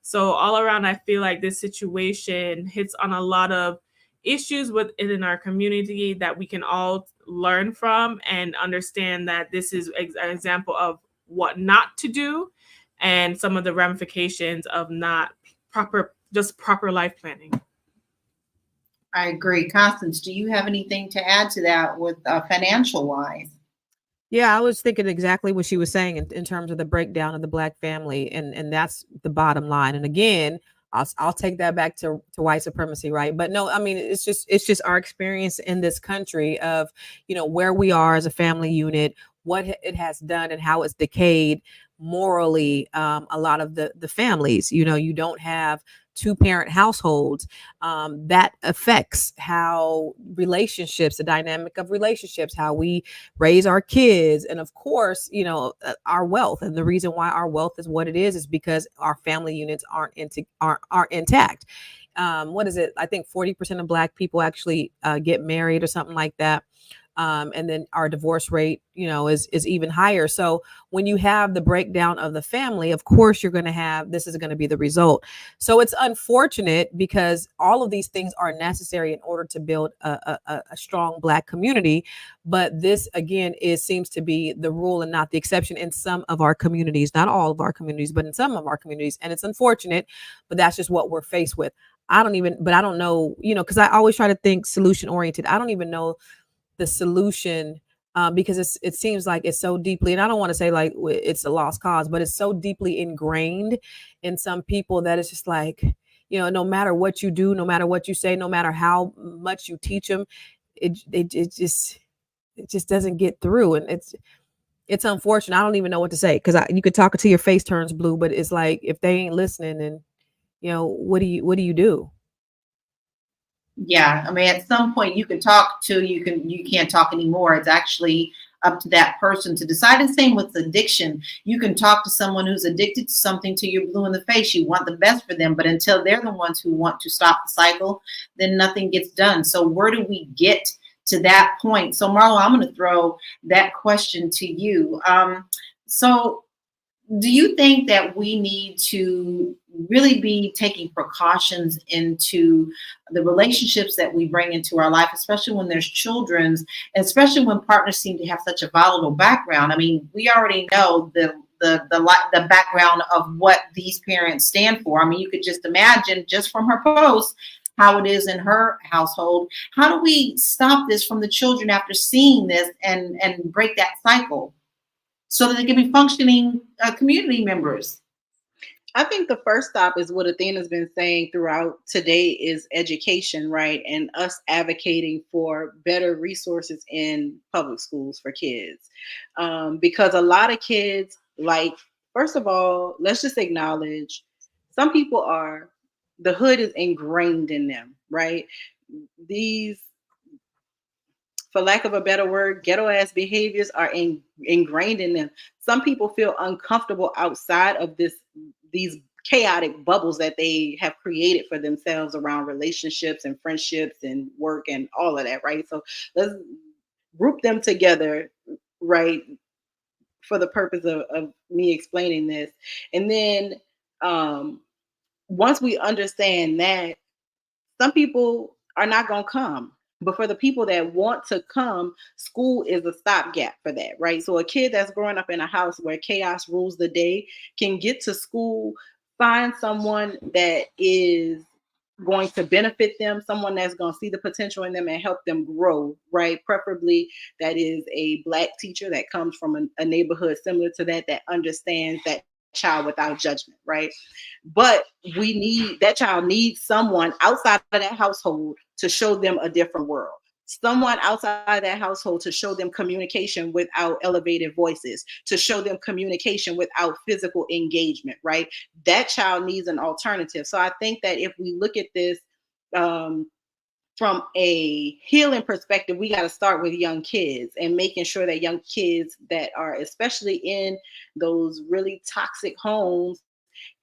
So, all around, I feel like this situation hits on a lot of issues within our community that we can all learn from and understand that this is an example of what not to do and some of the ramifications of not proper life planning. I agree. Constance, do you have anything to add to that with financial wise? Yeah, I was thinking exactly what she was saying in terms of the breakdown of the Black family, and that's the bottom line. And again, I'll take that back to white supremacy, right? But no, I mean it's just our experience in this country of where we are as a family unit, what it has done, and how it's decayed morally. A lot of the families, you don't have two-parent households. That affects how relationships, the dynamic of relationships, how we raise our kids, and of course our wealth. And the reason why our wealth is what it is because our family units aren't intact. What is it? I think 40% of Black people actually get married or something like that. And then our divorce rate is even higher. So when you have the breakdown of the family, of course this is going to be the result. So it's unfortunate because all of these things are necessary in order to build a strong Black community. But this again seems to be the rule and not the exception in some of our communities, not all of our communities, but in some of our communities. And it's unfortunate, but that's just what we're faced with. I don't know, because I always try to think solution oriented. I don't even know the solution, because it seems like it's so deeply, and I don't want to say like it's a lost cause, but it's so deeply ingrained in some people that it's just like, no matter what you do, no matter what you say, no matter how much you teach them, it just doesn't get through. And it's unfortunate. I don't even know what to say, because you could talk until your face turns blue, but it's like, if they ain't listening, then what do you do? Yeah, I mean, at some point you can talk to you can't talk anymore. It's actually up to that person to decide. The same with addiction. You can talk to someone who's addicted to something till you're blue in the face. You want the best for them, but until they're the ones who want to stop the cycle, then nothing gets done. So where do we get to that point? So Marlo, I'm going to throw that question to you. So do you think that we need to really be taking precautions into the relationships that we bring into our life, especially when there's children's, and especially when partners seem to have such a volatile background? I mean, we already know the background of what these parents stand for. I mean, you could just imagine just from her post how it is in her household. How do we stop this from the children after seeing this and break that cycle, so that they can be functioning community members? I think the first stop is what Athena's been saying throughout today is education, right? And us advocating for better resources in public schools for kids. Because a lot of kids, like, first of all, let's just acknowledge some people the hood is ingrained in them, right? These, for lack of a better word, ghetto ass behaviors are ingrained in them. Some people feel uncomfortable outside of these chaotic bubbles that they have created for themselves around relationships and friendships and work and all of that, right? So let's group them together, right, for the purpose of me explaining this. And then once we understand that, some people are not going to come. But for the people that want to come, school is a stopgap for that, right? So a kid that's growing up in a house where chaos rules the day can get to school, find someone that is going to benefit them, someone that's going to see the potential in them and help them grow, right? Preferably that is a Black teacher that comes from a neighborhood similar to that understands that child without judgment, right? But that child needs someone outside of that household to show them a different world. someone outside that household to show them communication without elevated voices, to show them communication without physical engagement, right? That child needs an alternative. So I think that if we look at this from a healing perspective, we got to start with young kids and making sure that young kids that are especially in those really toxic homes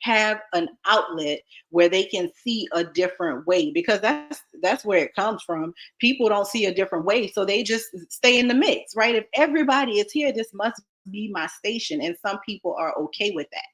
have an outlet where they can see a different way, because that's where it comes from. People don't see a different way, so they just stay in the mix, right? If everybody is here, this must be my station, and some people are okay with that.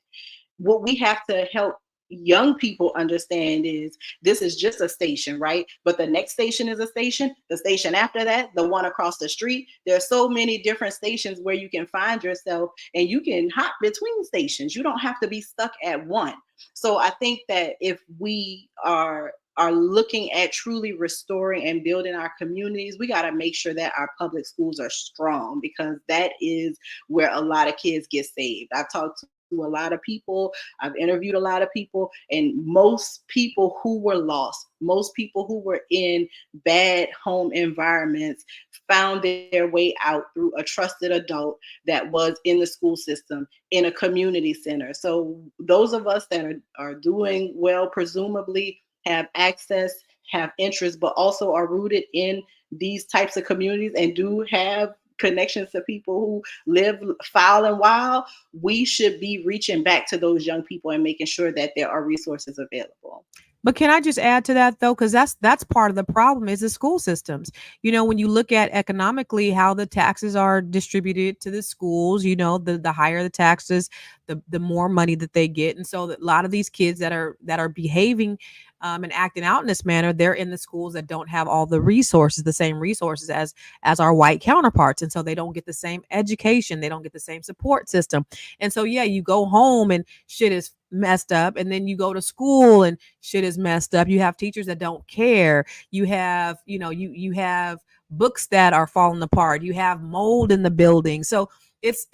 What we have to help young people understand is this is just a station, right? But the next station is a station, the station after that, the one across the street. There are so many different stations where you can find yourself, and you can hop between stations. You don't have to be stuck at one. So I think that if we are looking at truly restoring and building our communities, we got to make sure that our public schools are strong, because that is where a lot of kids get saved. I've talked to a lot of people, I've interviewed a lot of people, and most people who were lost, most people who were in bad home environments found their way out through a trusted adult that was in the school system, in a community center. So those of us that are doing well, presumably have access, have interest, but also are rooted in these types of communities and do have connections to people who live foul and wild, we should be reaching back to those young people and making sure that there are resources available. But can I just add to that though? Because that's part of the problem is the school systems. When you look at economically how the taxes are distributed to the schools, the higher the taxes, the more money that they get. And so a lot of these kids that are behaving and acting out in this manner, they're in the schools that don't have all the resources, the same resources as our white counterparts. And so they don't get the same education, they don't get the same support system. And so yeah, you go home and shit is messed up, and then you go to school and shit is messed up. You have teachers that don't care. You have, you have books that are falling apart. You have mold in the building. So it's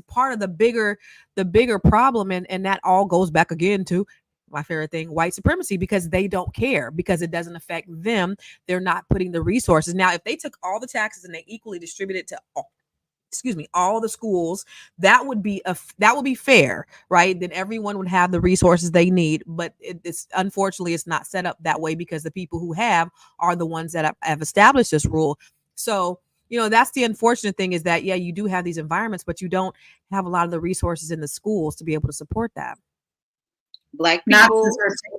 part of the bigger problem, and that all goes back again to my favorite thing, white supremacy, because they don't care, because it doesn't affect them. They're not putting the resources. Now, if they took all the taxes and they equally distributed to all the schools, that would be fair, right? Then everyone would have the resources they need. But it's unfortunately it's not set up that way, because the people who have are the ones that have established this rule. So that's the unfortunate thing, is that yeah, you do have these environments, but you don't have a lot of the resources in the schools to be able to support that. Black people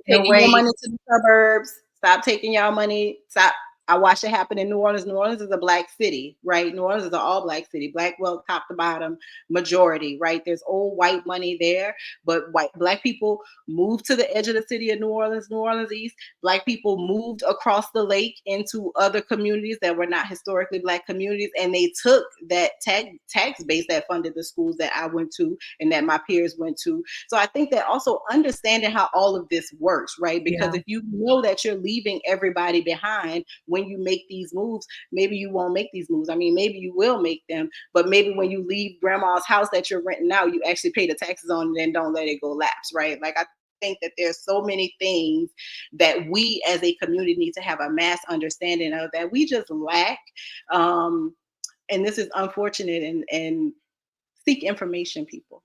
taking your money to the suburbs. Stop taking y'all money. Stop. I watched it happen in New Orleans. New Orleans is a black city, right? New Orleans is an all black city. Black wealth, top to bottom, majority, right? There's old white money there, but black people moved to the edge of the city of New Orleans East. Black people moved across the lake into other communities that were not historically black communities, and they took that tax base that funded the schools that I went to and that my peers went to. So I think that also understanding how all of this works, right? Because if you know that you're leaving everybody behind when you make these moves, maybe you won't make these moves. I mean, maybe you will make them, but maybe when you leave grandma's house that you're renting out, you actually pay the taxes on it and don't let it go lapse, right? Like, I think that there's so many things that we as a community need to have a mass understanding of that we just lack. And this is unfortunate, and seek information, people.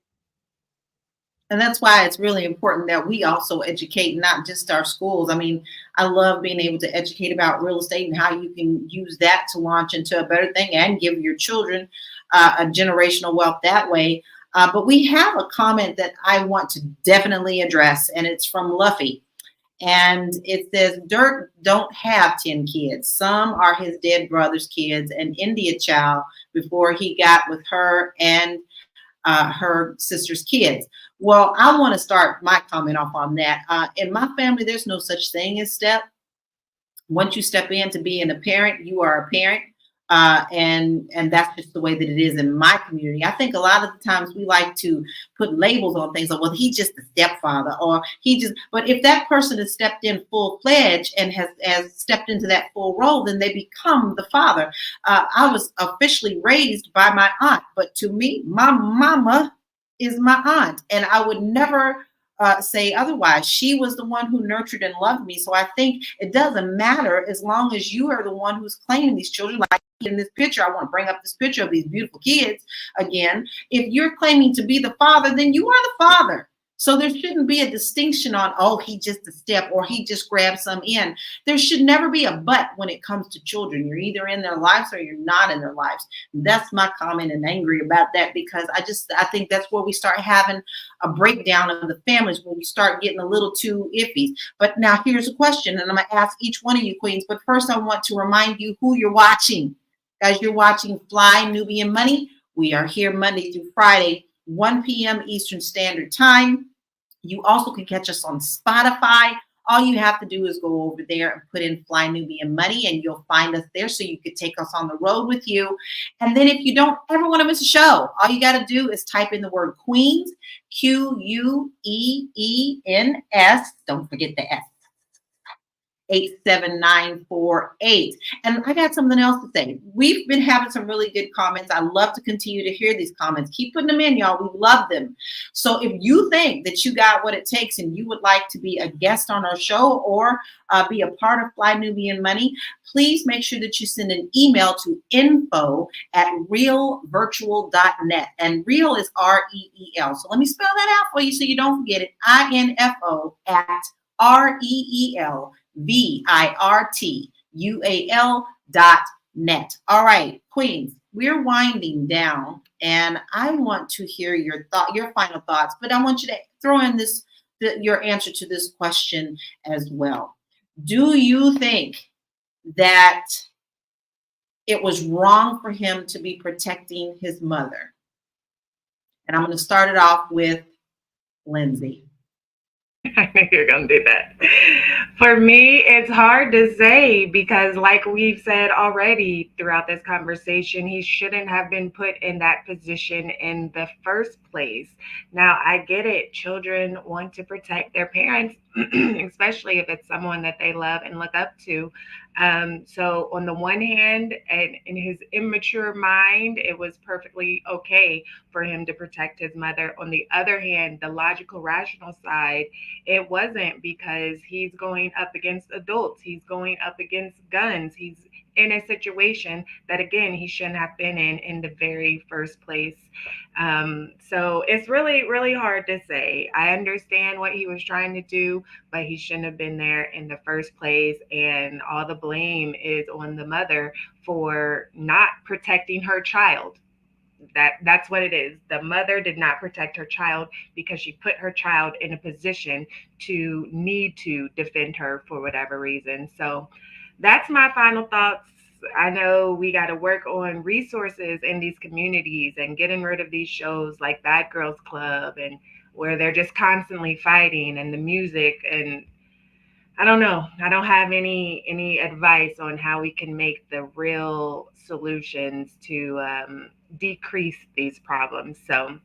And that's why it's really important that we also educate not just our schools. I mean, I love being able to educate about real estate and how you can use that to launch into a better thing and give your children a generational wealth that way. But we have a comment that I want to definitely address, and it's from Luffy. And it says, Dirk don't have 10 kids. Some are his dead brother's kids, and India child before he got with her and her sister's kids. Well, I want to start my comment off on that. In my family, there's no such thing as step. Once you step into being a parent, you are a parent. And that's just the way that it is in my community. I think a lot of the times we like to put labels on things like, well, he's just a stepfather, or but if that person has stepped in full-fledged and has stepped into that full role, then they become the father. I was officially raised by my aunt, but to me, my mama is my aunt, and I would never say otherwise. She was the one who nurtured and loved me. So I think it doesn't matter as long as you are the one who's claiming these children. Like in this picture, I want to bring up this picture of these beautiful kids again. If you're claiming to be the father, then you are the father. So there shouldn't be a distinction on, oh, he just a step or he just grabbed some in. There should never be a but when it comes to children. You're either in their lives or you're not in their lives. That's my comment, and angry about that, because I think that's where we start having a breakdown of the families, when we start getting a little too iffy. But now here's a question, and I'm going to ask each one of you queens. But first, I want to remind you who you're watching. Guys, you're watching Fly Nubian Money. We are here Monday through Friday, 1 p.m. Eastern Standard Time. You also can catch us on Spotify. All you have to do is go over there and put in Fly Nubian Money, and you'll find us there, so you could take us on the road with you. And then if you don't ever want to miss a show, all you got to do is type in the word Queens, Queens. Don't forget the S. 87948. And I got something else to say. We've been having some really good comments. I love to continue to hear these comments. Keep putting them in, y'all. We love them. So if you think that you got what it takes and you would like to be a guest on our show or be a part of Fly Nubian Money, please make sure that you send an email to info@realvirtual.net. And real is REEL. So let me spell that out for you so you don't forget it. INFO at REELVIRTUAL.net. All right, queens, we're winding down, and I want to hear your final thoughts, but I want you to throw in your answer to this question as well. Do you think that it was wrong for him to be protecting his mother? And I'm going to start it off with Lindsay. I knew you were going to do that. For me, it's hard to say because, like we've said already throughout this conversation, he shouldn't have been put in that position in the first place. Now, I get it. Children want to protect their parents, especially if it's someone that they love and look up to. So on the one hand, and in his immature mind, it was perfectly okay for him to protect his mother. On the other hand, the logical, rational side, it wasn't, because he's going up against adults. He's going up against guns. He's in a situation that, again, he shouldn't have been in the very first place. So it's really, really hard to say. I understand what he was trying to do, but he shouldn't have been there in the first place. And all the blame is on the mother for not protecting her child. That's what it is. The mother did not protect her child because she put her child in a position to need to defend her for whatever reason. So that's my final thoughts. I know we got to work on resources in these communities and getting rid of these shows like Bad Girls Club, and where they're just constantly fighting, and the music. And I don't know. I don't have any advice on how we can make the real solutions to decrease these problems. So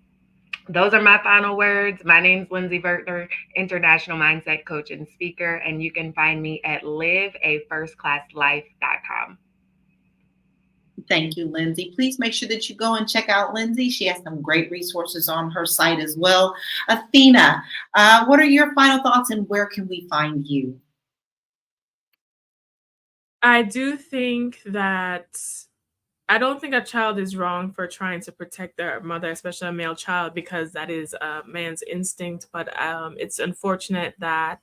those are my final words. My name's Lindsay Vertner, international mindset coach and speaker, and you can find me at liveafirstclasslife.com. Thank you, Lindsay. Please make sure that you go and check out Lindsay. She has some great resources on her site as well. Athena, what are your final thoughts, and where can we find you? I do think that I don't think a child is wrong for trying to protect their mother, especially a male child, because that is a man's instinct. But it's unfortunate that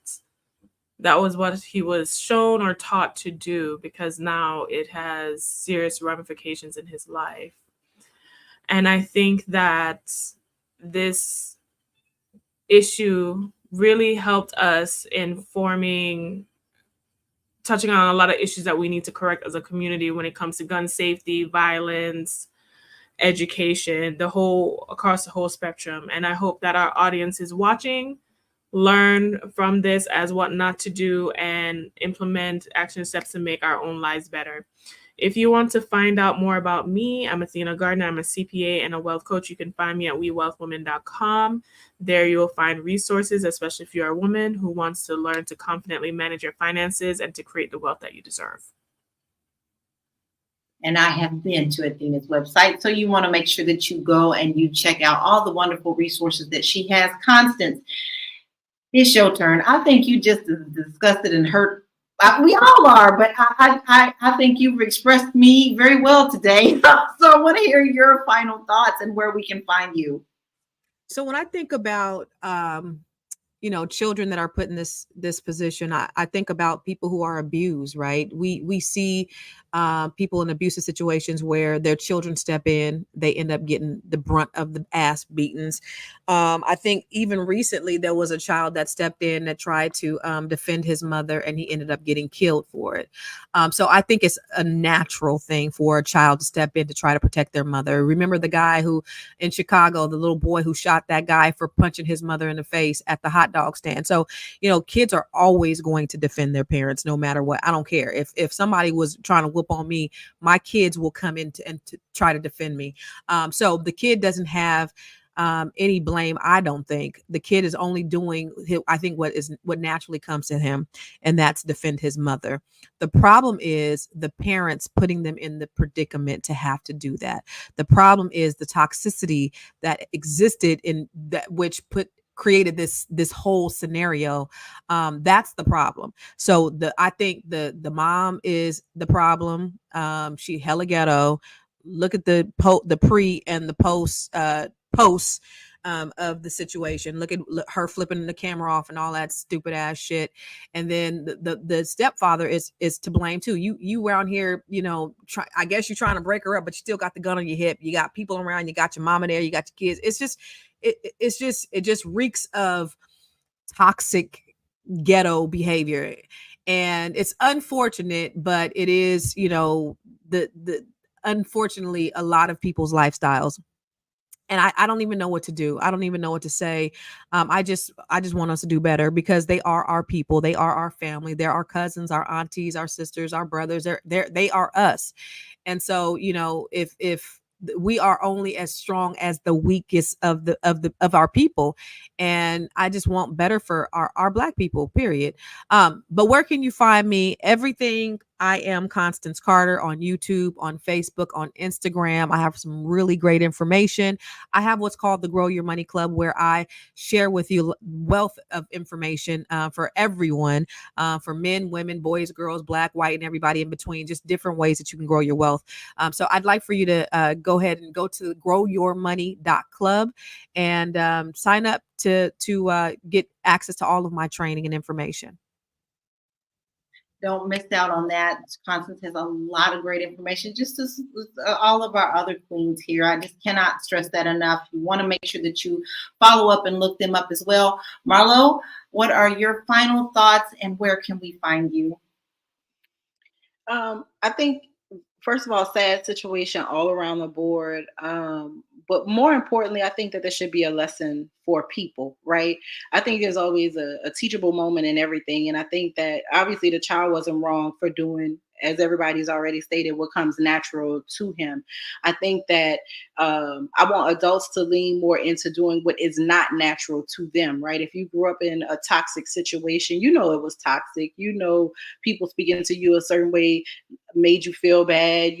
that was what he was shown or taught to do, because now it has serious ramifications in his life. And I think that this issue really helped us in touching on a lot of issues that we need to correct as a community when it comes to gun safety, violence, education, across the whole spectrum. And I hope that our audience is watching, learn from this as what not to do, and implement action steps to make our own lives better. If you want to find out more about me, I'm Athena Gardner. I'm a CPA and a wealth coach. You can find me at wewealthwomen.com. There you will find resources, especially if you're a woman who wants to learn to confidently manage your finances and to create the wealth that you deserve. And I have been to Athena's website, so you want to make sure that you go and you check out all the wonderful resources that she has. Constance, It's your turn. I think you just disgusted and hurt. We all are, but I think you've expressed me very well today. So I want to hear your final thoughts and where we can find you. So when I think about children that are put in this position, I think about people who are abused, right? We see people in abusive situations where their children step in, they end up getting the brunt of the ass beatings. I think even recently there was a child that stepped in that tried to defend his mother, and he ended up getting killed for it. So I think it's a natural thing for a child to step in to try to protect their mother. Remember the guy who in Chicago, the little boy who shot that guy for punching his mother in the face at the hot dog stand. So, kids are always going to defend their parents no matter what. I don't care. If somebody was trying to whoop on me, my kids will come in to try to defend me. So the kid doesn't have any blame. I don't think the kid is only doing, I think, what naturally comes to him, and that's defend his mother. The problem is the parents putting them in the predicament to have to do that. The problem is the toxicity that existed in that, which created this whole scenario. That's the problem. So I think the mom is the problem. She hella ghetto. Look at the pre and the posts of the situation. Look her flipping the camera off and all that stupid ass shit. And then the stepfather is to blame too. You around here, I guess you're trying to break her up, but you still got the gun on your hip. You got people around. You got your mama there. You got your kids. It just reeks of toxic ghetto behavior. And it's unfortunate, but it is, the unfortunately a lot of people's lifestyles. And I don't even know what to do. I don't even know what to say. I just want us to do better, because they are our people. They are our family. They're our cousins, our aunties, our sisters, our brothers. They are us. And so, if we are only as strong as the weakest of our people. And I just want better for our Black people, period. But where can you find me? Everything. I am Constance Carter on YouTube, on Facebook, on Instagram. I have some really great information. I have what's called the Grow Your Money Club, where I share with you wealth of information for everyone, for men, women, boys, girls, Black, white, and everybody in between, just different ways that you can grow your wealth. So I'd like for you to go ahead and go to growyourmoney.club and sign up to get access to all of my training and information. Don't miss out on that. Constance has a lot of great information, just as all of our other queens here. I just cannot stress that enough. You want to make sure that you follow up and look them up as well. Marlo, what are your final thoughts, and where can we find you? I think, first of all, sad situation all around the board. But more importantly, I think that there should be a lesson for people, right? I think there's always a teachable moment in everything. And I think that obviously the child wasn't wrong for doing, as everybody's already stated, what comes natural to him. I think that I want adults to lean more into doing what is not natural to them, right? If you grew up in a toxic situation, it was toxic. People speaking to you a certain way made you feel bad.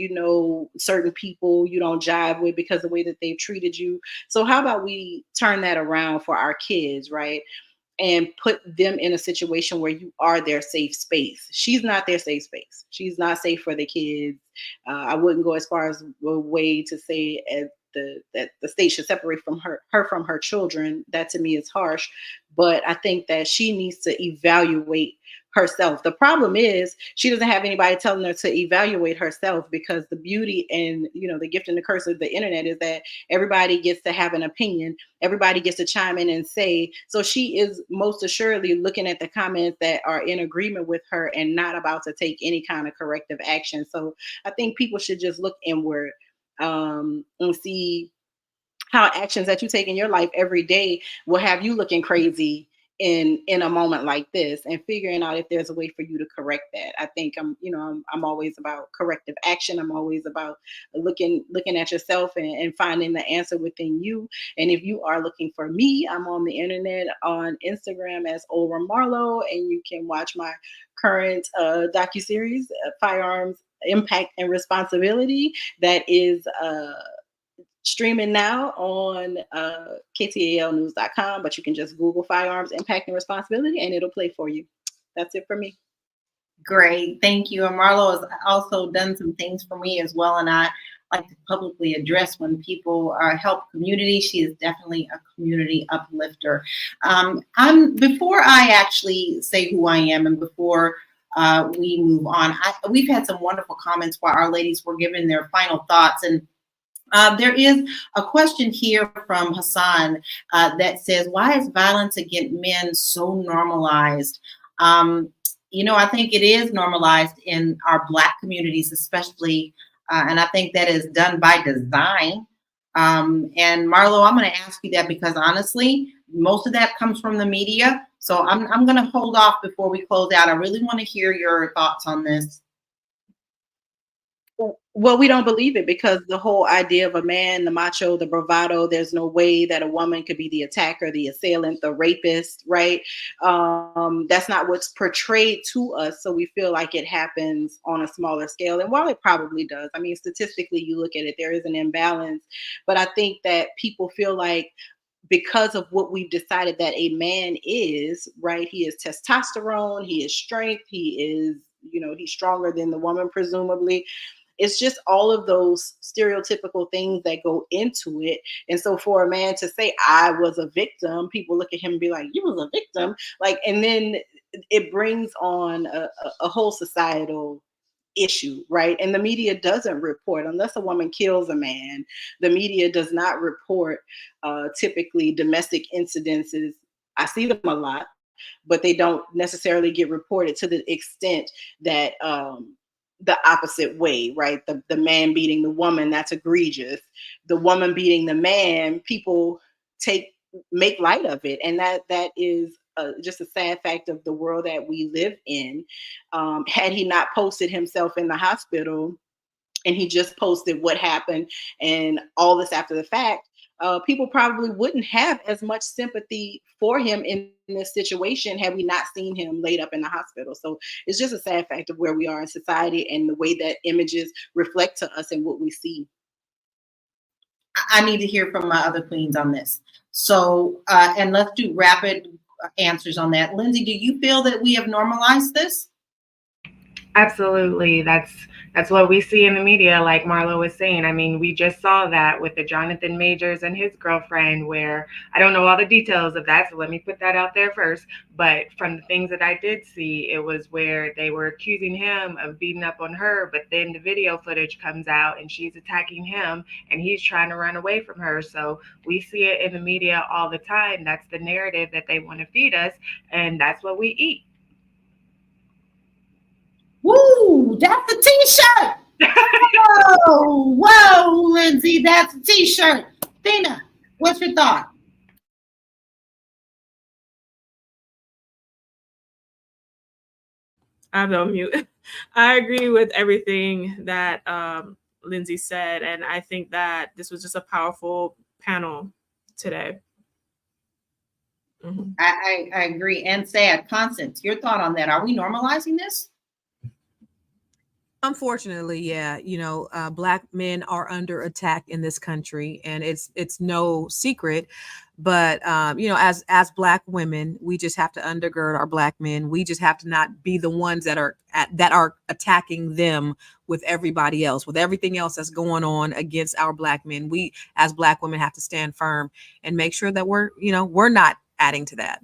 Certain people you don't jive with because of the way that they've treated you. So how about we turn that around for our kids, right? And put them in a situation where you are their safe space. She's not their safe space. She's not safe for the kids. I wouldn't go as far as a way to say that the state should separate from her from her children. That to me is harsh. But I think that she needs to evaluate herself. The problem is she doesn't have anybody telling her to evaluate herself, because the beauty and the gift and the curse of the internet is that everybody gets to have an opinion. Everybody gets to chime in and say. So she is most assuredly looking at the comments that are in agreement with her and not about to take any kind of corrective action. So I think people should just look inward and see how actions that you take in your life every day will have you looking crazy in a moment like this, and figuring out if there's a way for you to correct that. I think I'm always about corrective action. I'm always about looking at yourself and finding the answer within you. And if you are looking for me, I'm on the internet on Instagram as Olra Marlowe, and you can watch my current docuseries, Firearms Impact and Responsibility, that is streaming now on KTALnews.com, but you can just Google Firearms Impact and Responsibility and it'll play for you. That's it for me. Great, thank you. And Marlo has also done some things for me as well, and I like to publicly address when people help community. She is definitely a community uplifter. Before I actually say who I am, and before we move on, we've had some wonderful comments while our ladies were giving their final thoughts, and there is a question here from Hassan that says, why is violence against men so normalized? I think it is normalized in our Black communities, especially, and I think that is done by design. And Marlo, I'm going to ask you that because honestly, most of that comes from the media. So I'm going to hold off before we close out. I really want to hear your thoughts on this. Well, we don't believe it because the whole idea of a man, the macho, the bravado, there's no way that a woman could be the attacker, the assailant, the rapist, right? That's not what's portrayed to us. So we feel like it happens on a smaller scale. And while it probably does, I mean, statistically, you look at it, there is an imbalance. But I think that people feel like because of what we've decided that a man is, right? He is testosterone, he is strength, he is, he's stronger than the woman, presumably. It's just all of those stereotypical things that go into it. And so for a man to say, I was a victim, people look at him and be like, you was a victim. And then it brings on a whole societal issue, right? And the media doesn't report, unless a woman kills a man, the media does not report typically domestic incidences. I see them a lot, but they don't necessarily get reported to the extent that the opposite way, right? The man beating the woman, that's egregious. The woman beating the man, people make light of it. And that is just a sad fact of the world that we live in. Had he not posted himself in the hospital and he just posted what happened and all this after the fact, people probably wouldn't have as much sympathy for him in this situation had we not seen him laid up in the hospital. So it's just a sad fact of where we are in society and the way that images reflect to us and what we see. I need to hear from my other queens on this. So, and let's do rapid answers on that. Lindsay, do you feel that we have normalized this? Absolutely. That's what we see in the media, like Marlo was saying. I mean, we just saw that with the Jonathan Majors and his girlfriend, where I don't know all the details of that, so let me put that out there first. But from the things that I did see, it was where they were accusing him of beating up on her, but then the video footage comes out and she's attacking him and he's trying to run away from her. So we see it in the media all the time. That's the narrative that they want to feed us, and that's what we eat. Woo, that's a t-shirt. Whoa, Lindsay, that's a t-shirt. Dina, what's your thought? I have no mute. I agree with everything that Lindsay said, and I think that this was just a powerful panel today. Mm-hmm. I agree, and sad. Constance, your thought on that? Are we normalizing this? Unfortunately, yeah. Black men are under attack in this country, and it's no secret. But as Black women, we just have to undergird our Black men. We just have to not be the ones that are attacking them with everybody else, with everything else that's going on against our Black men. We, as Black women, have to stand firm and make sure that we're not adding to that.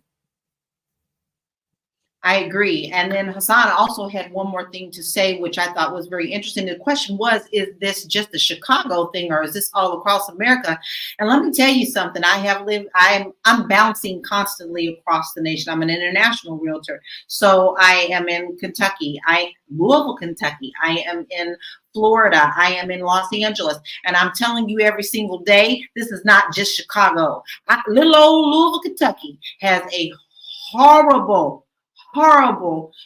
I agree. And then Hassan also had one more thing to say, which I thought was very interesting. The question was, is this just a Chicago thing or is this all across America? And let me tell you something. I'm bouncing constantly across the nation. I'm an international realtor. So I am in Kentucky. Louisville, Kentucky. I am in Florida. I am in Los Angeles. And I'm telling you every single day, this is not just Chicago. Little old Louisville, Kentucky has a horrible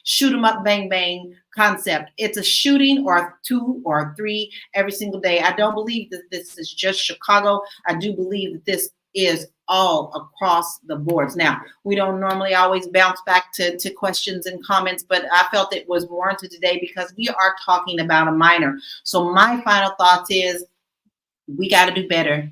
shoot 'em up, bang, bang concept. It's a shooting or 2 or 3 every single day. I don't believe that this is just Chicago. I do believe that this is all across the boards. Now, we don't normally always bounce back to questions and comments, but I felt it was warranted today because we are talking about a minor. So my final thoughts is, We got to do better.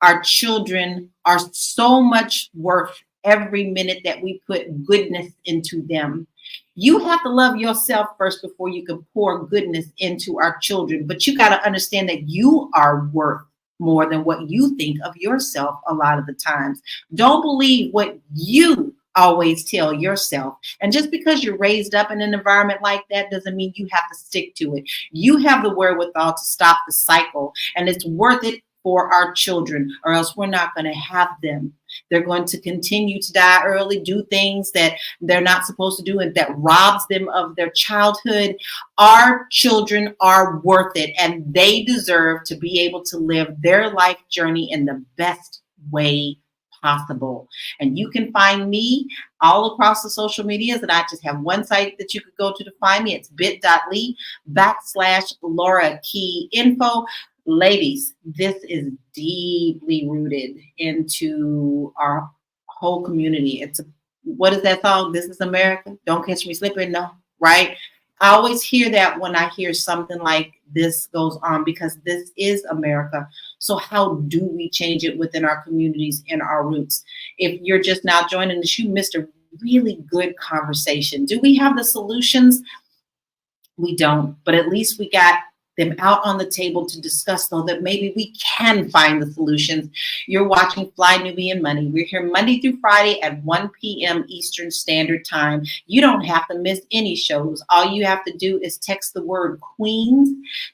Our children are so much worth every minute that we put goodness into them. You have to love yourself first before you can pour goodness into our children. But you got to understand that you are worth more than what you think of yourself a lot of the times. Don't believe what you always tell yourself. And just because you're raised up in an environment like that doesn't mean you have to stick to it. You have the wherewithal to stop the cycle, and it's worth it for our children, or else we're not going to have them. They're going to continue to die early, do things that they're not supposed to do, and that robs them of their childhood. Our children are worth it, and they deserve to be able to live their life journey in the best way possible. And you can find me all across the social medias, and I just have one site that you could go to find me. It's bit.ly/Laura Key Info. Ladies, this is deeply rooted into our whole community. What is that song? This is America. Don't catch me slipping. No, right? I always hear that when I hear something like this goes on, because this is America. So how do we change it within our communities and our roots? If you're just now joining us, you missed a really good conversation. Do we have the solutions? We don't, but at least we got them out on the table to discuss, so that maybe we can find the solutions. You're watching Fly Nubian Money. We're here Monday through Friday at 1 p.m. Eastern Standard Time. You don't have to miss any shows. All you have to do is text the word Queens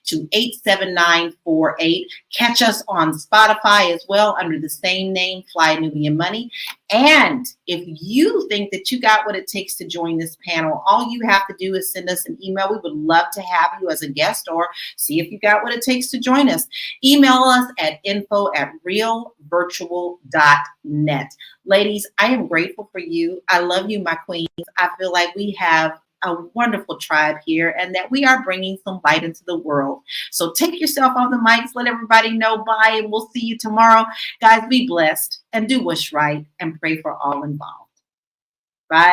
to 87948. Catch us on Spotify as well under the same name, Fly Nubian Money. And if you think that you got what it takes to join this panel, all you have to do is send us an email. We would love to have you as a guest, or see if you got what it takes to join us. Email us at info@realvirtual.net. Ladies, I am grateful for you. I love you, my queens. I feel like we have a wonderful tribe here, and that we are bringing some light into the world. So take yourself off the mics, let everybody know bye, and we'll see you tomorrow. Guys, be blessed and do what's right, and pray for all involved. Bye.